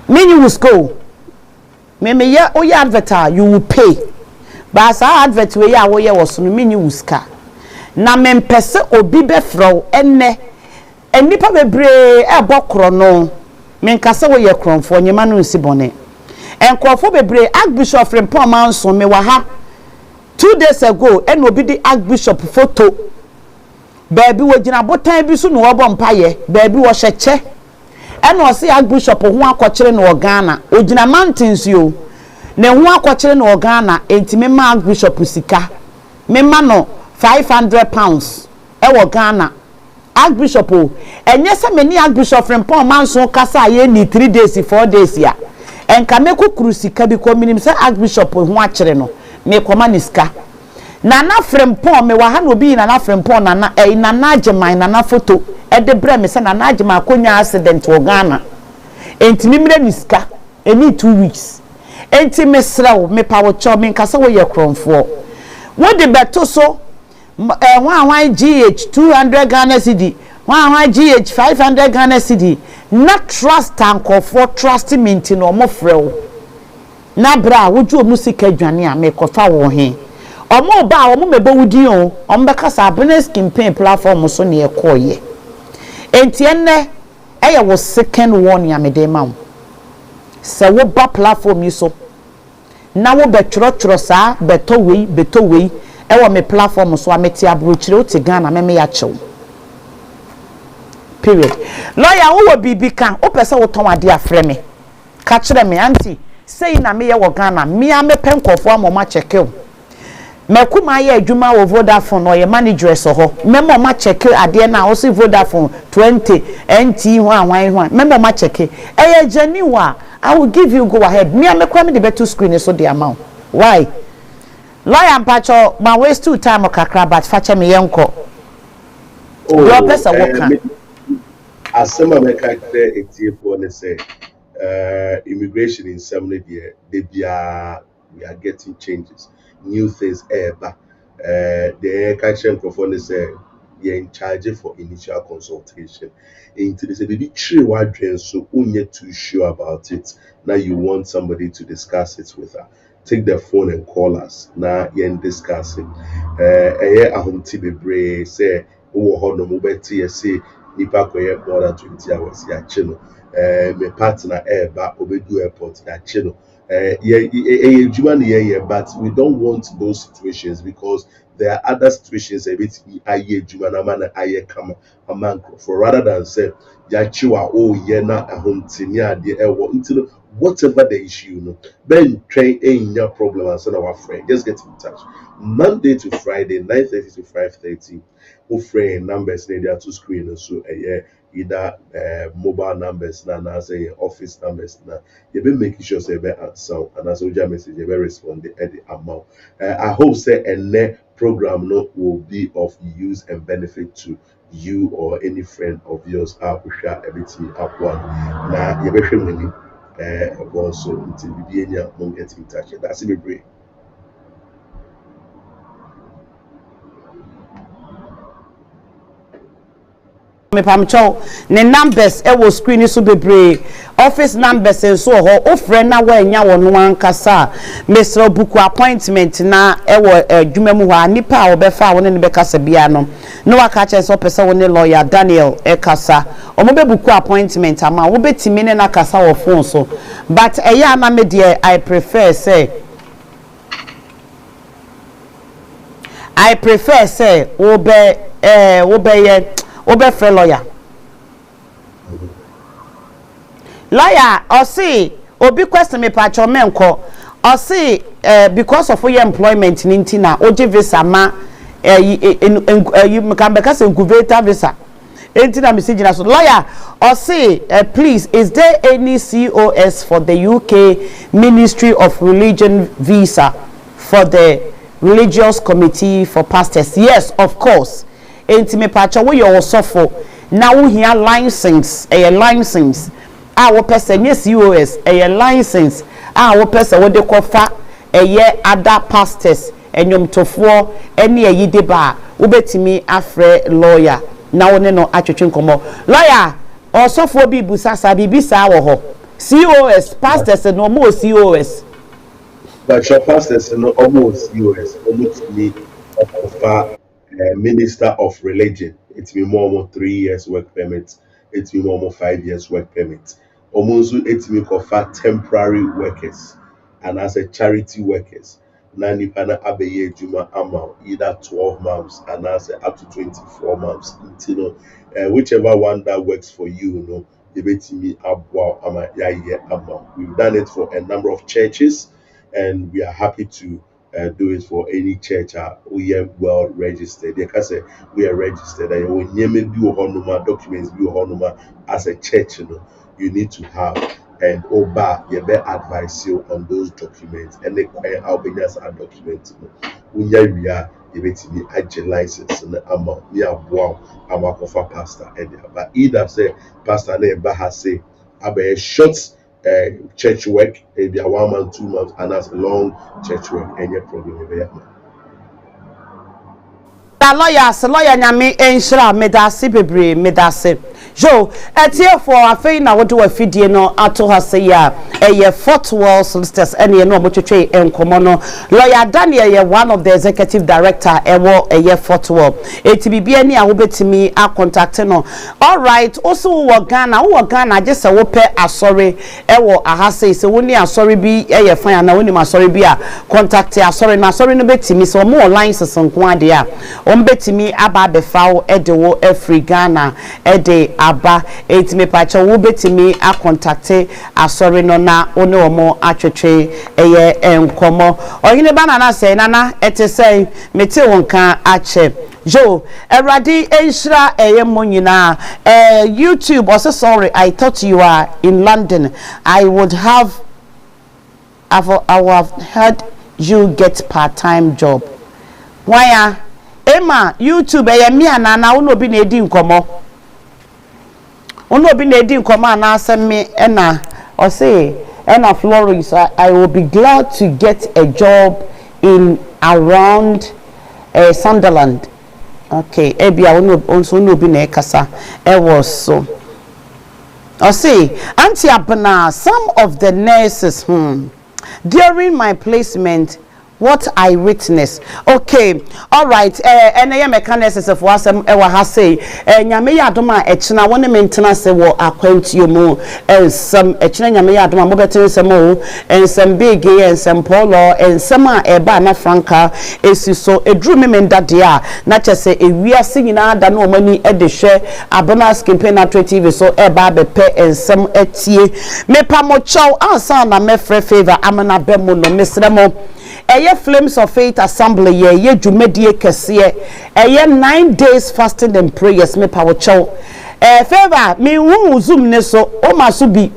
you will go me ya o ya advertise you will pay ba sa advert we ya wo ye wo so me you will ska na me pese obi be fro enne enipa bebre e bokro no me nkase wo ye kronfo nyema no nsibone enkrofo bebre Archbishop Frimpong Manso me wa ha 2 days ago and obi di Archbishop photo baby we gina botan bi so no wo bompaye baby wo hyeche and wo se Archbishop ho akokere no Ghana ogina mountains yo ne ho akokere no Ghana enti me ma Archbishop sika me ma no £500 e wo Ghana Archbishop o enye se me ni Archbishop Frimpong Manso kasa ye ni 3 days 4 days ya enka me kokuru sika bi ko minim se Archbishop ho akere no me koma niska nana Frimpong me wa ha no bi nana Frimpong nana nana ageman nana photo e de bre me se nana ageman akonya accident wo Ghana enti mi mre niska eni 2 weeks enti me srawo me pa wo cho me nkasa wo ye kronfo wo de beto so wan GH 200 Ghana cedi wan GH 500 Ghana cedi na trust anko for trust minti no mo frewo na bra woju omusika dwane a me kofa wo he omo ba omo mebo wudi o omo kasa business campaign platform so ne ekoye enti enne eye wo second one ya me de ma se wo ba platform yi so na wo betro sa beto wei e wo me platform so ameti abrochire o te Ghana me ya chew period lawyer wo bibi kan o pese wo ton ade afre me ka kire me auntie say na me ye wo Ghana me a me penkofo amoma checke mekuma ye adwuma wo Vodafone no ye manager so ho memo ma checke ade na wo si Vodafone 20 NT ho anwan ho memo ma checke eye genuine I will give you go ahead me a me kwa me the better screen so the amount why lawyer mpacho ma waste too time kakra but fache me yenko your person work asema me ka kre etiefo ne say immigration in some there we are getting changes, new things ever. The catching microphone say you're in charge for initial consultation. Into this baby tree wadren so unye too sure about it. Now you want somebody to discuss it with her. Take the phone and call us. Now you're discussing. Ahumti bebre say no mobile say nipa koye more than 20 hours ya chino. My partner eba obedu airport ya chino. But we don't want those situations because there are other situations a bit for rather than say yachiwa oh yena ahuntinya de until whatever the issue you know then train your problem and send our friend just get in touch Monday to Friday 9:30 to 5:30 who friend numbers they are to screen so either mobile numbers na say office numbers na you be making sure say be answer and as a message you be respond at the amount I hope say a program no will be of use and benefit to you or any friend of yours are pusha everything up one. Now you better money also until we be able to get in touch. That's it, great. Me pamcho ne numbers e wo screen so bebre office numbers so ho ofre na wa nya wono ankasa mesro buku appointment na e wo adwuma mu ha nipa obefa wo ne bekasa bia no no aka che so pese wo ne lawyer Daniel Ekasa omo be buku appointment ama wo betimi ne na kasa wo phone so but eya na me de I prefer say wo be ye obe free lawyer or see obi question me pacho menko or see because of your employment nintina oje visa ma you can because incubator visa entina message na so lawyer or see please is there any COS for the UK Ministry of Religion visa for the religious committee for pastors? Yes, of course. Enti pacha we your sofo na wo hia license license wo person yes COS license wo person wo de kofa other pastors enyom tofo ene yide ba wo betimi afre lawyer na wo ne no atwetwe nkomo lawyer osofo bi busasa bibisa wo ho COS pastors no mo COS but your pastors no almost COS almost me offer Minister of Religion. It's been more 3 years work permit. It's been more 5 years work permit. Almost it's been offer temporary workers and as a charity workers. Nani pana abeye juma amount either 12 months and as up to 24 months. Whichever one that works for you, We've done it for a number of churches, and we are happy to do it for any church. We are well registered. They can say we are registered. And when you do documents, as a church, you need to have and Oba, you better advise you on those documents and the Albanians are documents. When you are me agile license and I'm a pastor, but either say pastor never has say a short church work, maybe 1 month, 2 months, and that's long church work. Any problem? Lawyer nyame enhira medase bebre medase jo etie for afei na wodo afidie no ato ha se ya Fort Worth solicitors ene no obotwetwe enkomo no lawyer Daniel ye one of the executive director ewo Fort Worth etibibia ani a wo betimi a contact no all right also wo Ghana je se wo pe asori ewo ahase se woni asori bi fan na woni asori bi a contact asori na asori no betimi se mo online sesenko ade a betimi aba befawo edewo Afri Ghana ede aba etimi pacha wo betimi a contacte asori no na one omo atwetwe enkomo oyine bana na say nana ete say mete wonka ache jo eradi enhira monyina YouTube also sorry I thought you are in London. I would have heard you get part-time job. Why Emma, YouTube, me and Nana, uno bi na edi nkomo. Uno bi na edi nkomo na asem me ena or say ena Florence. I will be glad to get a job in around Sunderland. Okay, ebia uno bi na ekasa. Was so. Or say, Auntie Abna, some of the nurses, during my placement. What I witnessed. Okay, all right. And I am a mechanics of wasam ewa hase. Nyame yadoma echina wone maintenance wo akwenti yomu. Some echina nyame yadoma mo betin samo and some big and some polo and some eba na franca esi so edru me menda dia na chese ewiase nyina da no mani e de hwe abona skimpe na TV so eba bepe and some etie me pa mo chow ansa na me frɛ favor amana bemo no mesremo Flames of Faith Assembly ye dwumadie kese 9 days fasting and prayers me power chow favor me hu zoom ne so o ma so bi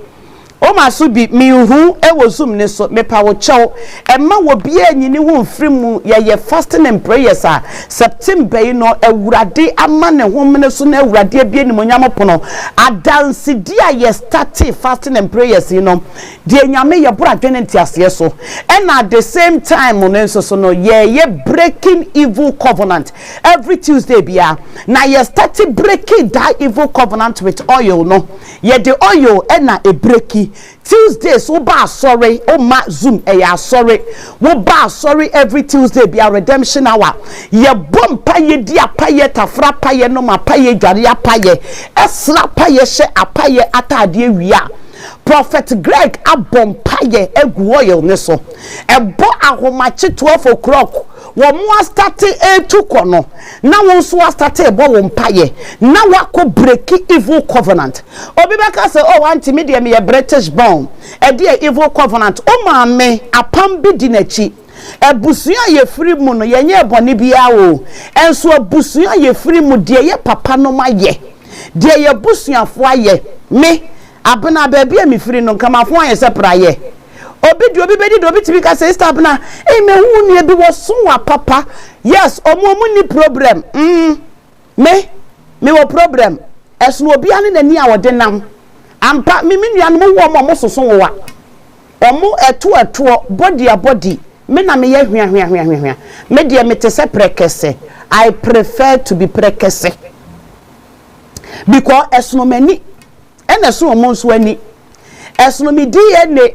o ma so bi mi hu e wo zoom ne so me pa wo chew e ma wo bia nyini ho mfiri mu ye fasting and prayers a September yi no awurade ama ne ho mene so na awurade bia ni monyam pono adanse dia ye start fasting and prayers yi no de nyame ye bora dwene ntiase so and at the same time no so no ye breaking evil covenant every Tuesday bia na ye start breaking that evil covenant with oil no ye the oil and na e breaki Tuesdays wo ba sorry o ma zoom ya sorry wo ba sorry every Tuesday be a redemption hour ye bom paye dia paye tafra paye no ma paye dware paye esra paye hye apaye atade awia Prophet Greg abom paye egu oil ne so ebo ahomache 12 o'clock wo mo start to kono na won so start ebo wo mpaye na wako break evil covenant obi beka say oh anti me me British born e dey evil covenant o ma me apam bi di nachi ebusua ye free mu no ye nye bone bia o enso ebusua ye free mu de ye papa no ma ye de ye busuafo aye me abena ba bia me free no kamafo aye se praye obi bedi do obi tibi ka say sister abena me hu ne bi wo so wa papa yes omo ni problem me wo problem esu obi ane nani a wode nam ampa me nuan mo wo mo soso wo wa omo eto body me na me ye hwia me de me te se prekese I prefer to be prekese because esu mani and esu omo nso ani esu me DNA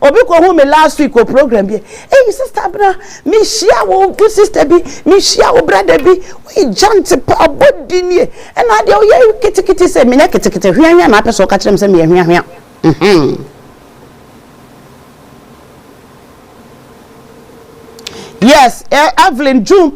obi ko hu me last week o program bi sister bra me share wo sister bi me share wo brother bi we jant pa body ni and na de o ye kitikiti se me na kitikiti hwia na apeso ka kire me se me hwia yes Evelyn June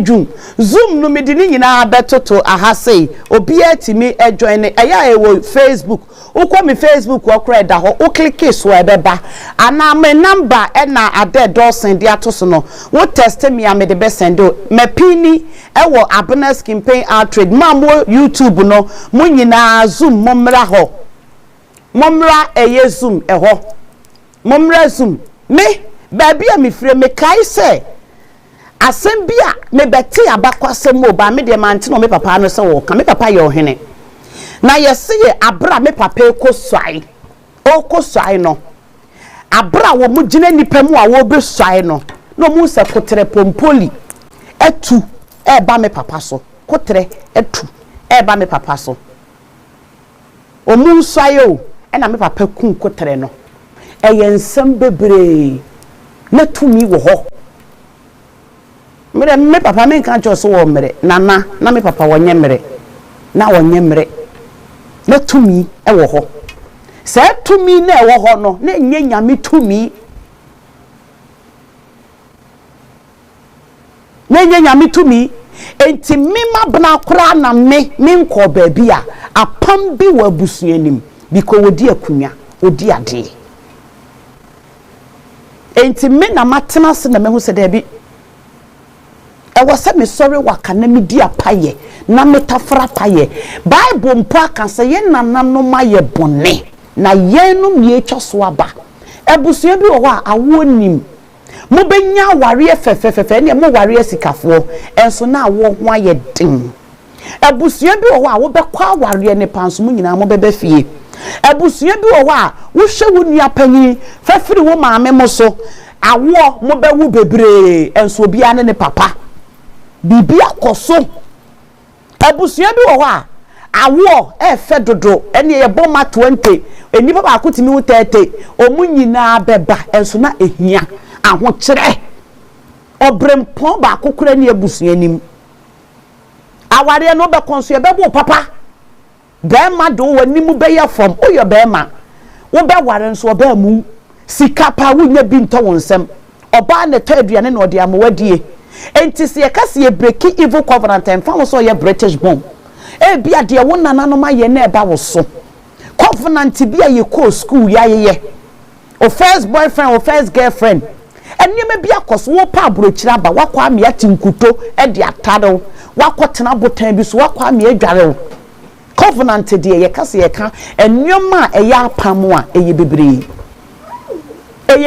June Zoom no me di ni nyina abetoto aha sei obi atimi join eya wo Facebook ukọ mi Facebook okra da ho o click so ebeba ana me number na ade do send dia to so no wo test me am de be send o mapini ewo Abner campaign outrage mamwo YouTube no mo nyina Zoom momra ho momra eye Zoom ho momra Zoom me baby am free me kai say asem bia me beti abakwasem oba me de mante no me papa no se wo ka me papa ye ohene na yesi ye abra me papa ekoswai okoswai no abra wo mu gine nipa mu a wo be swai no mu se kotre pompoli etu ba me papa so kotre etu ba me papa so o mu swai o na me papa kun kotre no ensem bebre na tumi wo ho me papa me kan cho so wo mere nana na me papa wonye mere na wonye mere na tumi wo ho se tumi na wo ho no na nye nyame tumi na nye nyame tumi enti mema bna kora na me nko ba bia apam bi wa busuanim biko wodi akunya odi ade enti me na matena se na me hu se da bi ewo se me sorry waka na me di apaye na metafra paye Bible mpo aka se ye nanano ma ye bone na ye no me etwaso aba ebusua bi wo a awo nim mo benya ware fefefefe ne mo ware sikafo enso na awo ho aye din ebusua bi wo a wo bekwa ware ne panso mo nyina mo bebe fie ebusua bi wo a wo hwe wo nua panyi fafiri wo maame mo so awo mo bewu bebre enso bia ne papa bibia koso ebusua bi wo a awo efe dodo ene ye boma 20 eni papa akotimi wo 30 omu nyina beba enso na ehia aho kire obrempon ba akokura ne ebusua nim aware no be konso ye bebo papa bema do wani mu be ya from oyo bema wo be ware nso oba mu sika pa wo nya bi nto wonsem oba ne to aduane na ode amawadie enti se yakase ye break evil covenant and fa so ye British born e bia de wo nananom aye na eba wo so covenant bia ye ko school ya ye o first boyfriend o first girlfriend enye bia koso wo pa abrochira ba wakwa me ati nkuto e de atado wakotena botan bi so wakwa me adware covenant de ye kase ye ka enwoma eya apam a eye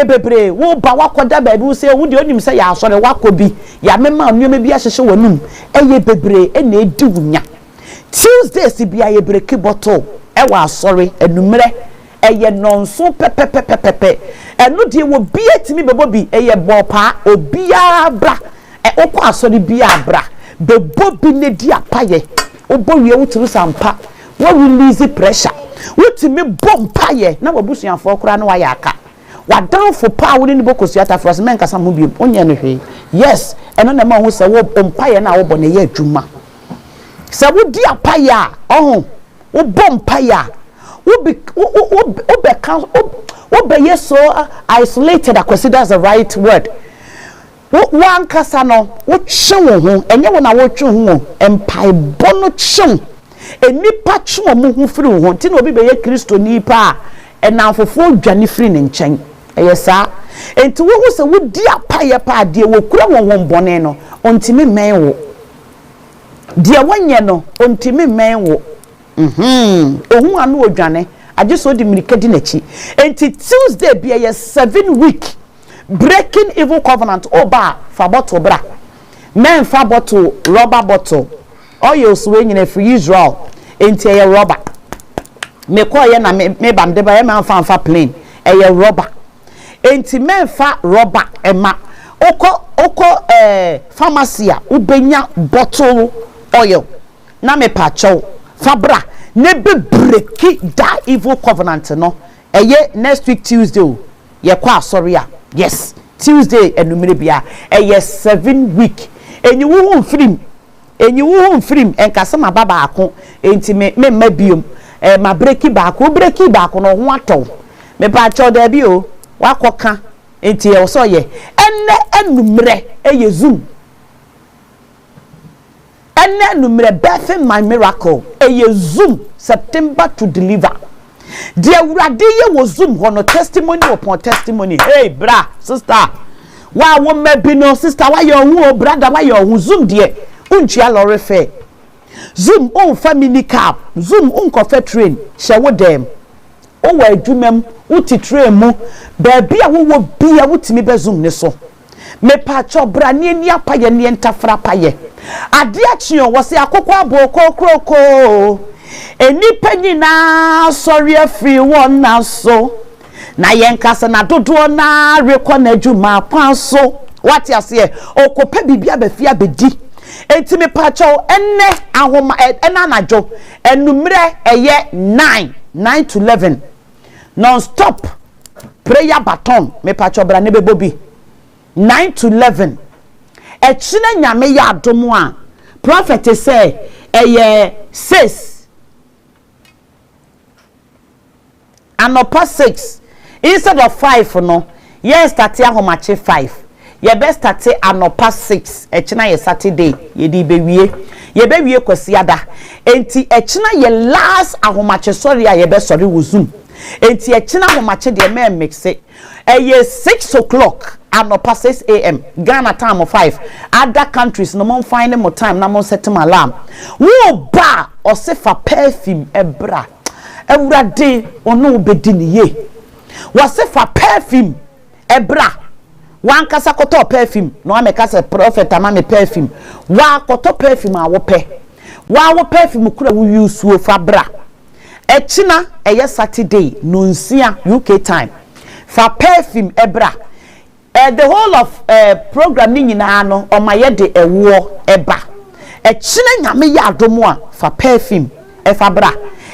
bebre wo ba wakoda ba bi wo se wo de onim se ya asore wakobi ya mema nwoma bi ahyehye wanum eye bebre e na edi wunya Tuesday si bia ye breki bottle e wa asore enumere eye nonso pepepepepepe enu de wo bia timi bebo bi eye bopa obia bra okọ asore bia bra bebo bi ne di apaye obo wie wuturu sampa wo release pressure wutimi bompa ye na wabusuafo kora na waya aka wadan fo pa wo ni bokosu ata frost men kasa mo bi onye no hwe yes eno na ma ho se wo bompa ye na wo bo ne ye adwuma se wo di apaye a wo bompa ya wo be so isolated akwasi that's the right word one kasa no wo twe wo ho enye wo na wo twe ho empai bono twe enipa twe mo ho firi wo ho nti na obi be ye Kristo ni pa enamfofo dwane firi ne nchen eyesa enti wo hu se wo di apaye pa de wo kura won bone no ontimi men wo de wonye no ontimi men wo ohun anu odwane ajeso di mirikadi nachi enti Tuesday bia ye 7 week breaking evil covenant oba fa bottle bra men fa bottle rubber bottle oil so nyina free Israel enti ye rubber me call ye na me bam de ba ye man fa plain eye rubber enti men fa rubber ema oko pharmacy a ubenya bottle oil na me pa chow fabra ne be breaki da evil covenant no eye next week Tuesday ye kwa sorry a yes Tuesday enumere bia eye 7 week enyi wo film enkasa ma baba ako enti me mabiom ma breaki back no ho atọ me pa cho da bi o wakoka enti e so ye enne enumere eye zoom enne enumere birthing my miracle eye zoom September to deliver the urade ye wo zoom hono testimony upon testimony hey bra sister wa wo mabi no sister wa your hu brother wa your hu zoom de unchia lorry fair zoom on family car zoom on coffee train she wo dem o wa adwumam uti train mu ba bia wo bia wutimi be zoom ne so me pa cho bra ne ni apaye ne ntafra paye ade achion wo se akokọ aboko kroko enipa nyina sorry afri won na so na yenkasa na dodo na rekọ na adwuma kwa so what ya se okopa bibia ba fia bedi enti me pa cho enne ahoma ena najo enumre eye 9 to 11 non stop prayer baton me pa cho bra ne be bobi 9 to 11 echina nyame ya adomo a prophet say eye 6 anopa 6 instead of 5 no yes start ahomache 5 ye best start anopa 6 echina ye Saturday ye di bewie ye bewie kwasiada enti echina ye last ahomache sorry ye be sorry wozum enti echina ahomache de me mixe eye 6 o'clock anopa 6 a.m. Ghana time of 5 other countries no mon find more time na mon set my alarm wo ba o se fa perfume ebra ewurade ono obedi ni ye wase fa perfume ebra wan kasa koto perfume no ameka se prophet ama me perfume wa koto perfume a wo pe wa wo perfume kura wo use wo fa bra echina eye Saturday no nsia UK time fa perfume ebra the whole of program ni nyina no o maye de ewo eba echina nyame ya adomo a fa perfume e fa bra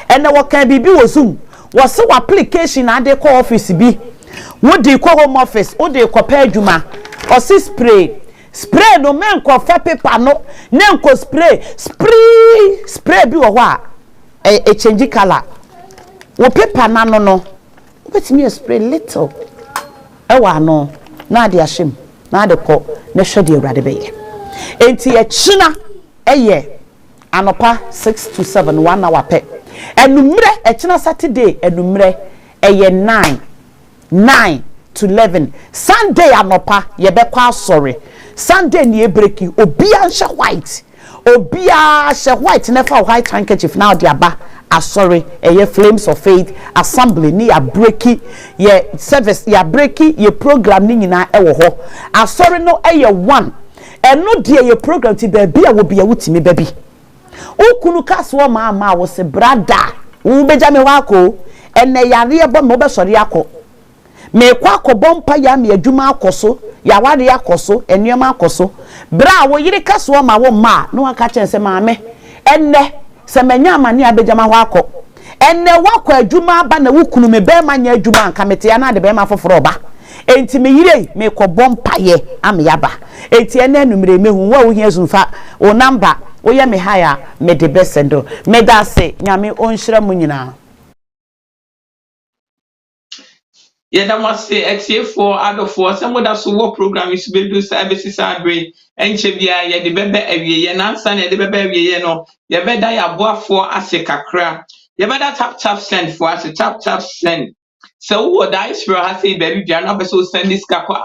ene wo kan bibi wo zoom wo se application ade ko office bi wo de ko home office wo de ko pa adwuma o se spray no men ko fa paper no ne nko spray bi wo ho a e change color wo paper na no wo betimi spray little e wa no na de ahyem na de ko na hwe de awrade be ye enti e china eye anopa 6 to 7 1 hour pe enumre echina Saturday enumre eye 9 to 11 Sunday anopa ye be kwa sorry Sunday ni ebreki obia nhye white never white handkerchief now de aba asori eye Flames of Faith assembly ni ya breaki ye service ya breaki ye program ni nyina ewo ho asori no eye one eno de ye program ti ba bia wo bia wutimi ba bi okunu kaso ma wo se brada wo beja me wako ene yare ebo me obesori akọ me kwa akọbọ mpa ya me adwuma akoso ya wade akoso enema akoso bra wo yire kaso ma wo ma no aka chense ma me enne se menya amane abegya ma ho akọ enne wakọ adwuma aba na wukunu me be ma nya adwuma anka mete ya na de be ma foforo ba enti me yire me kọbọ mpa ye am yaba enti enne numere mehu wa wo hia zumfa o number wo ye me haya me de besendo me da se nyame onhira mu nyina. Yeda must say for other for some of that so program is to do services adre and chebia ye the bebe every year nansa and the bebe every year no ye better ya boa for as a kakra ye better tap send for us a tap send so what dice for has say baby jana so send this kakwa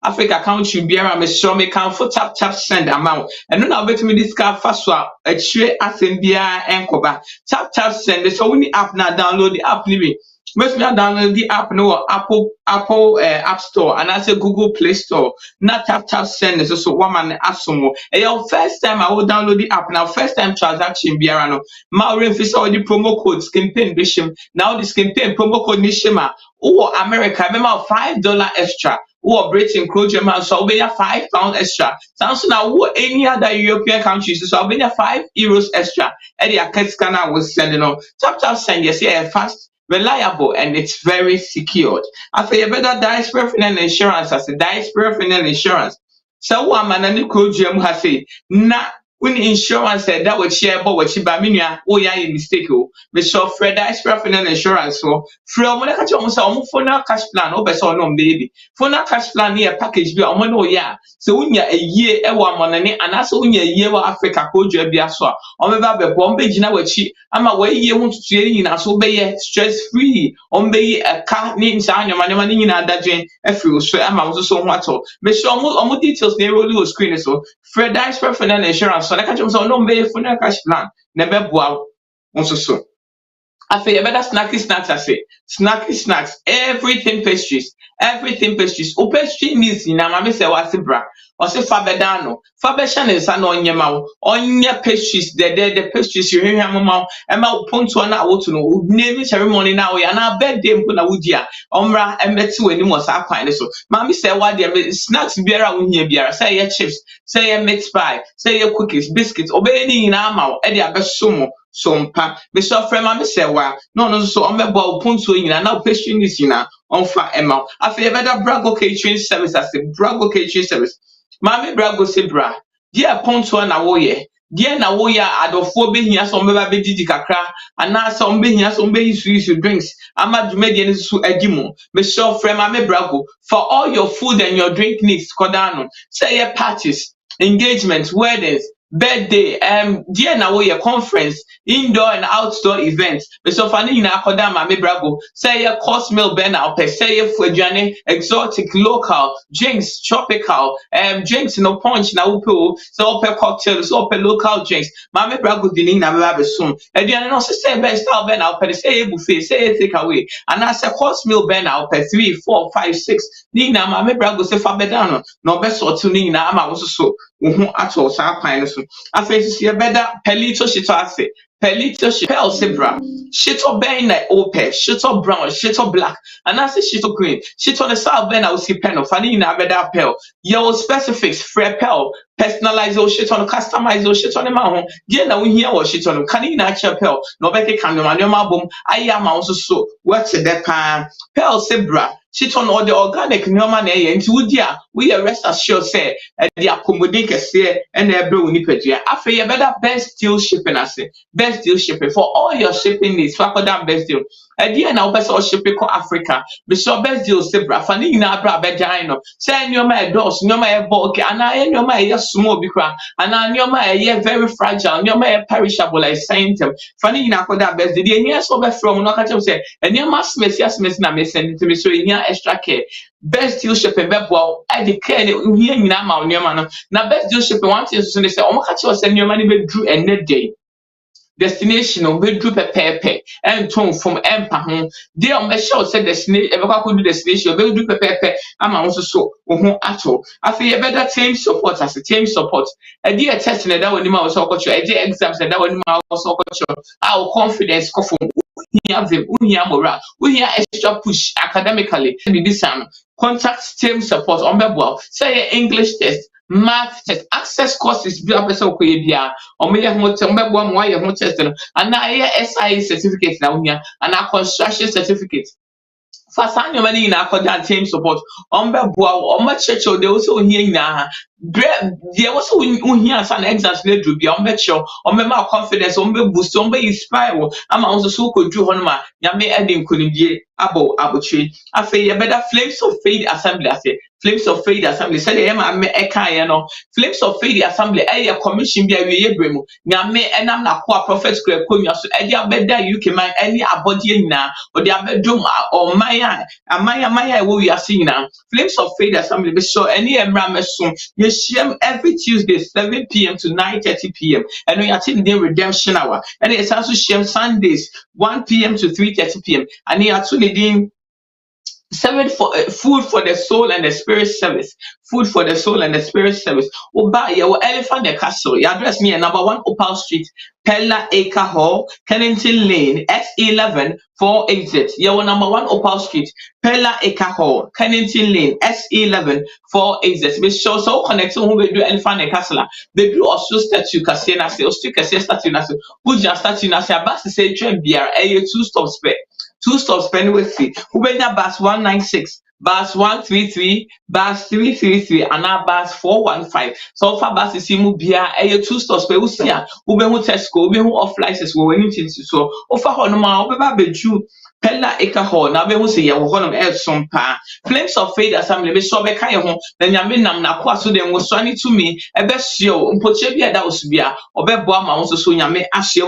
Africa country biara me show me can for tap send amount and no bet me this car fast a chire asembia enkoba tap send so we need app now download the app living. Most me download the app no Apple App Store and I say Google Play Store. Not tap send so one man asomo. Your first time I will download the app now. First time transaction biara no. Ma refuse all the promo code campaign bishim. Now this campaign promo code nishima. Oh America, remember $5 extra. Or Britain, German, so be £5 extra. Sounds now any other European countries, so I'll be €5 extra. Eddie a scanner was sending on. Tap send yes, yeah, fast. Reliable and it's very secured. I feel better diaspora financial insurance as a diaspora financial insurance. So one man and the coach has said, nah, when insurance said that would share about what she baminia, oh yeah, mistake. But so Fred diaspora financial insurance so from when I catch almost for now cash plan, oh, so no baby. For now cash plan near package be on no yeah. So when you're a year, money, and also when you're a year Africa coach be as well. On the Bombay Gina which I'm away you want to training in so be stress free. On be a car names on your money in that Jane F. So I'm also so much. But so almost details they roll screen so Fred diaspora financial insurance. So I catch almost no be for now cash plan. Never wow also so. I feel better snacky snacks. I say snacky snacks. Everything pastries. O pastry needs in Amami say what's bra. Or say Fabedano. Fabeshan is an on your mouth. On your pastries, the pastries you hear him mouth. And my point to an hour to know. Name it every morning now. And I bet them put a woodia. Omra and met two any more sapine. So Mammy say what the snacks beer out here beer. Say your chips. Say your meat pie. Say your cookies, biscuits. Obey any in our mouth. Eddie Abesumo. So mpa be so frame am say wa no so on mebo punto nyina na pastry nis nyina on fa ema afi better Brago catering service as Brago catering service mama Brago se bra dia punto na wo ye dia na wo ya adofo be hia so meba be didi kakra ana so mbe hia so mbe isu drinks ama dwumade ne su adimo be so frame am Brago for all your food and your drink needs kodano say your parties engagements weddings birthday dear na we conference indoor and outdoor events but so fani na akoda ma me Brago say your course meal burner per say for aduane exotic local drinks tropical drinks no punch na upo so per cocktails so per local drinks ma me Brago dini na be so aduane no say best style burner per say buffet say take away and as a course meal burner per 3 4 5 6 ni na ma me Brago say fa bedano no be so to ni na ama so ato sa kwan so afesi ye beda pelito shito ase pelito pel sebra shito ben na ope shito brown shito black and as shito green shito the south ben I will see pen of ani na beda pel your specifics free pel personalize shit on customize shit on ma ho die na wo hia wo shit on kan na cha pel no be ke kan no ma bom aya ma so what the pan pel sebra shit on all the organic nyoma na ye nti wudi a we rest assured say the accommodate kese and ebe woni pedua afa ye better best deal shipping ase best deal shipping for all your shipping needs for that best deal die na wo person shipping ko Africa be so best deal sebra fa ni na bra be dan no say nyoma e dos nyoma e bulk ana nyoma e small bi kra ana nyoma e very fragile nyoma e perishable like saying them fa ni na ko that best deal any so be from no ka tell say nyoma smesi na me send to me so extra care best deal shipping be boa I declare here nyina ma nyoma no na best deal shipping one thing so say o mo ka tell say nyoma ni be dru ene day destination on bedru pepepe and tone from empa they on the show said destination ever do destination bedru pepepe ama also ato I feel better team support as a team support a dear test that when you also got your exams that when you also got your our confidence we have morale we have extra push academically this contact team support on the say English test math test access courses be a person ko bia o me ye ho tem be bo mo ye ho test no and na SIE certificate na unia and a construction certificate for some money in our team support on the boa on my church they also here na there also here some exams need to be on bet show on my confidence on be boost on be inspire am also so could do honma nyame edin kunibie abochi afi ye better flames of faith assembly afi flames of faith assembly said e ma me eka no flames of faith assembly e commission bia we ye bremu nyame enam na kwa prophet kura konwa so e dia beda UK man any abodie nyina o dia bedum o maya we are seeing now flames of faith assembly be sure any emra meso ye share every Tuesday 7 p.m. to 9:30 p.m. and we are taking the redemption hour and it's also share Sundays 1 p.m. to 3:30 p.m. and we are doing food for the soul and the spirit service. Food for the soul and the spirit service. Oba your elephant the castle. You address me at number 1 Opal Street, Pella Acre Hall, Kennington Lane, S11 480. Your number 1 Opal Street, Pella Acre Hall, Kennington Lane, S11 480. Be sure so connect who will do elephant the castle. They do also statue Cassiana, say, or stick a statue Nassau. Who just statue Nassau? Bas say, train beer, a 2-stop spec. 2 stops Penway Street. Ubenya bus 196, bus 133, bus 333, and now bus 415. So far bus is bia 2 stops pe usia. Ubehu Tesco, ubehu off license we anything so. Ofa honoma obeba beju Pella Acre Hall. Now behu say ya honum some pa. Flames of Faith Assembly be so be kan ho. Na nyame nam na kwa so den wo so ani to me e be hye mpoche bia da osubia obebo ama wo so nyame ahye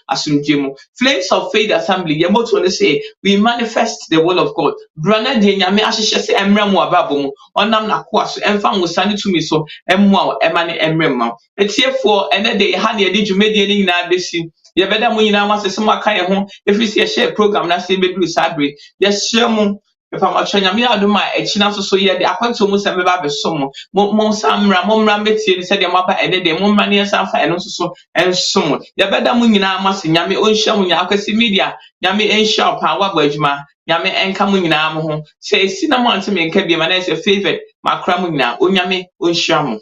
asumdwe mu. Flames of Faith Assembly ye moto ne say we manifest the will of God. Brana de nyame ahye se emra mu ababo mu onam na kwa so emfa wo sani to me so emwa emane emre ma. Etiefo ene de ha ne de dwumedie ni nyina besi ye beda mu nyina masese mu aka ye ho efisi ye share program na se bedu sadre ye share mu if I'm nyame adoma echina so ye de akwanto mu se meba beso mo samra mo mra metie ni se de maba ene de mo mra ne sanfa eno so ensom ye beda mu nyina mase nyame onhia mu nya akwasi media nyame enhia pa wa badwuma nyame enka mu nyina mo ho se esi na mo ante me nka bi ma na se favorite makra mu nyina onyame onhia mu.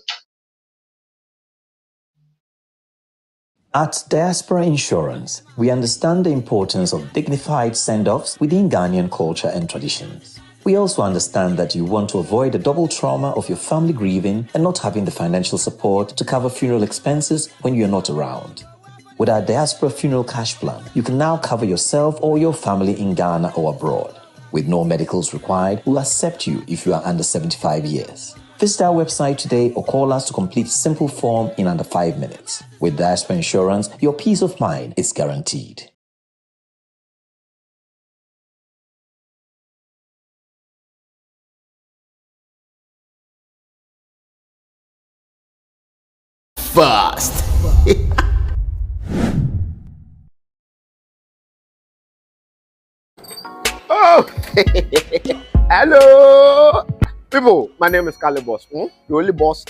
At Diaspora Insurance, we understand the importance of dignified send-offs within Ghanaian culture and traditions. We also understand that you want to avoid the double trauma of your family grieving and not having the financial support to cover funeral expenses when you're not around. With our Diaspora Funeral Cash Plan, you can now cover yourself or your family in Ghana or abroad. With no medicals required, we'll accept you if you are under 75 years. Visit our website today or call us to complete a simple form in under 5 minutes. With Diaspora Insurance, your peace of mind is guaranteed. Fast. Oh, hello. People, my name is Kale Boss. The only boss.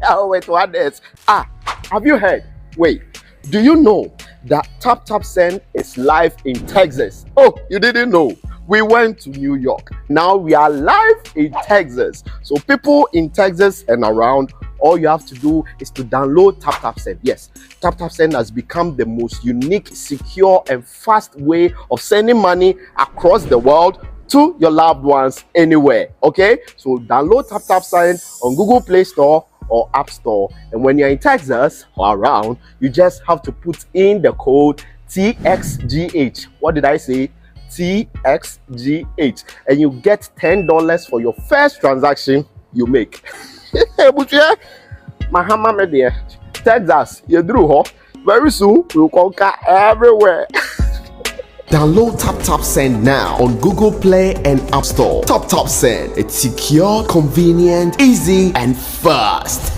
I'll wait to others. Have you heard? Wait, do you know that Tap Tap Send is live in Texas? Oh, you didn't know? We went to New York. Now we are live in Texas. So people in Texas and around, all you have to do is to download Tap Tap Send. Yes, Tap Tap Send has become the most unique, secure, and fast way of sending money across the world to your loved ones anywhere. Okay, so download Tap Tap Send on Google Play Store or App Store, and when you're in Texas or around, you just have to put in the code TXGH. What did I say? TXGH, and you get $10 for your first transaction you make. Mahama media, Texas, you drew very soon we'll conquer everywhere. Download Tap Tap Send now on Google Play and App Store. Tap Tap Send, it's secure, convenient, easy, and fast.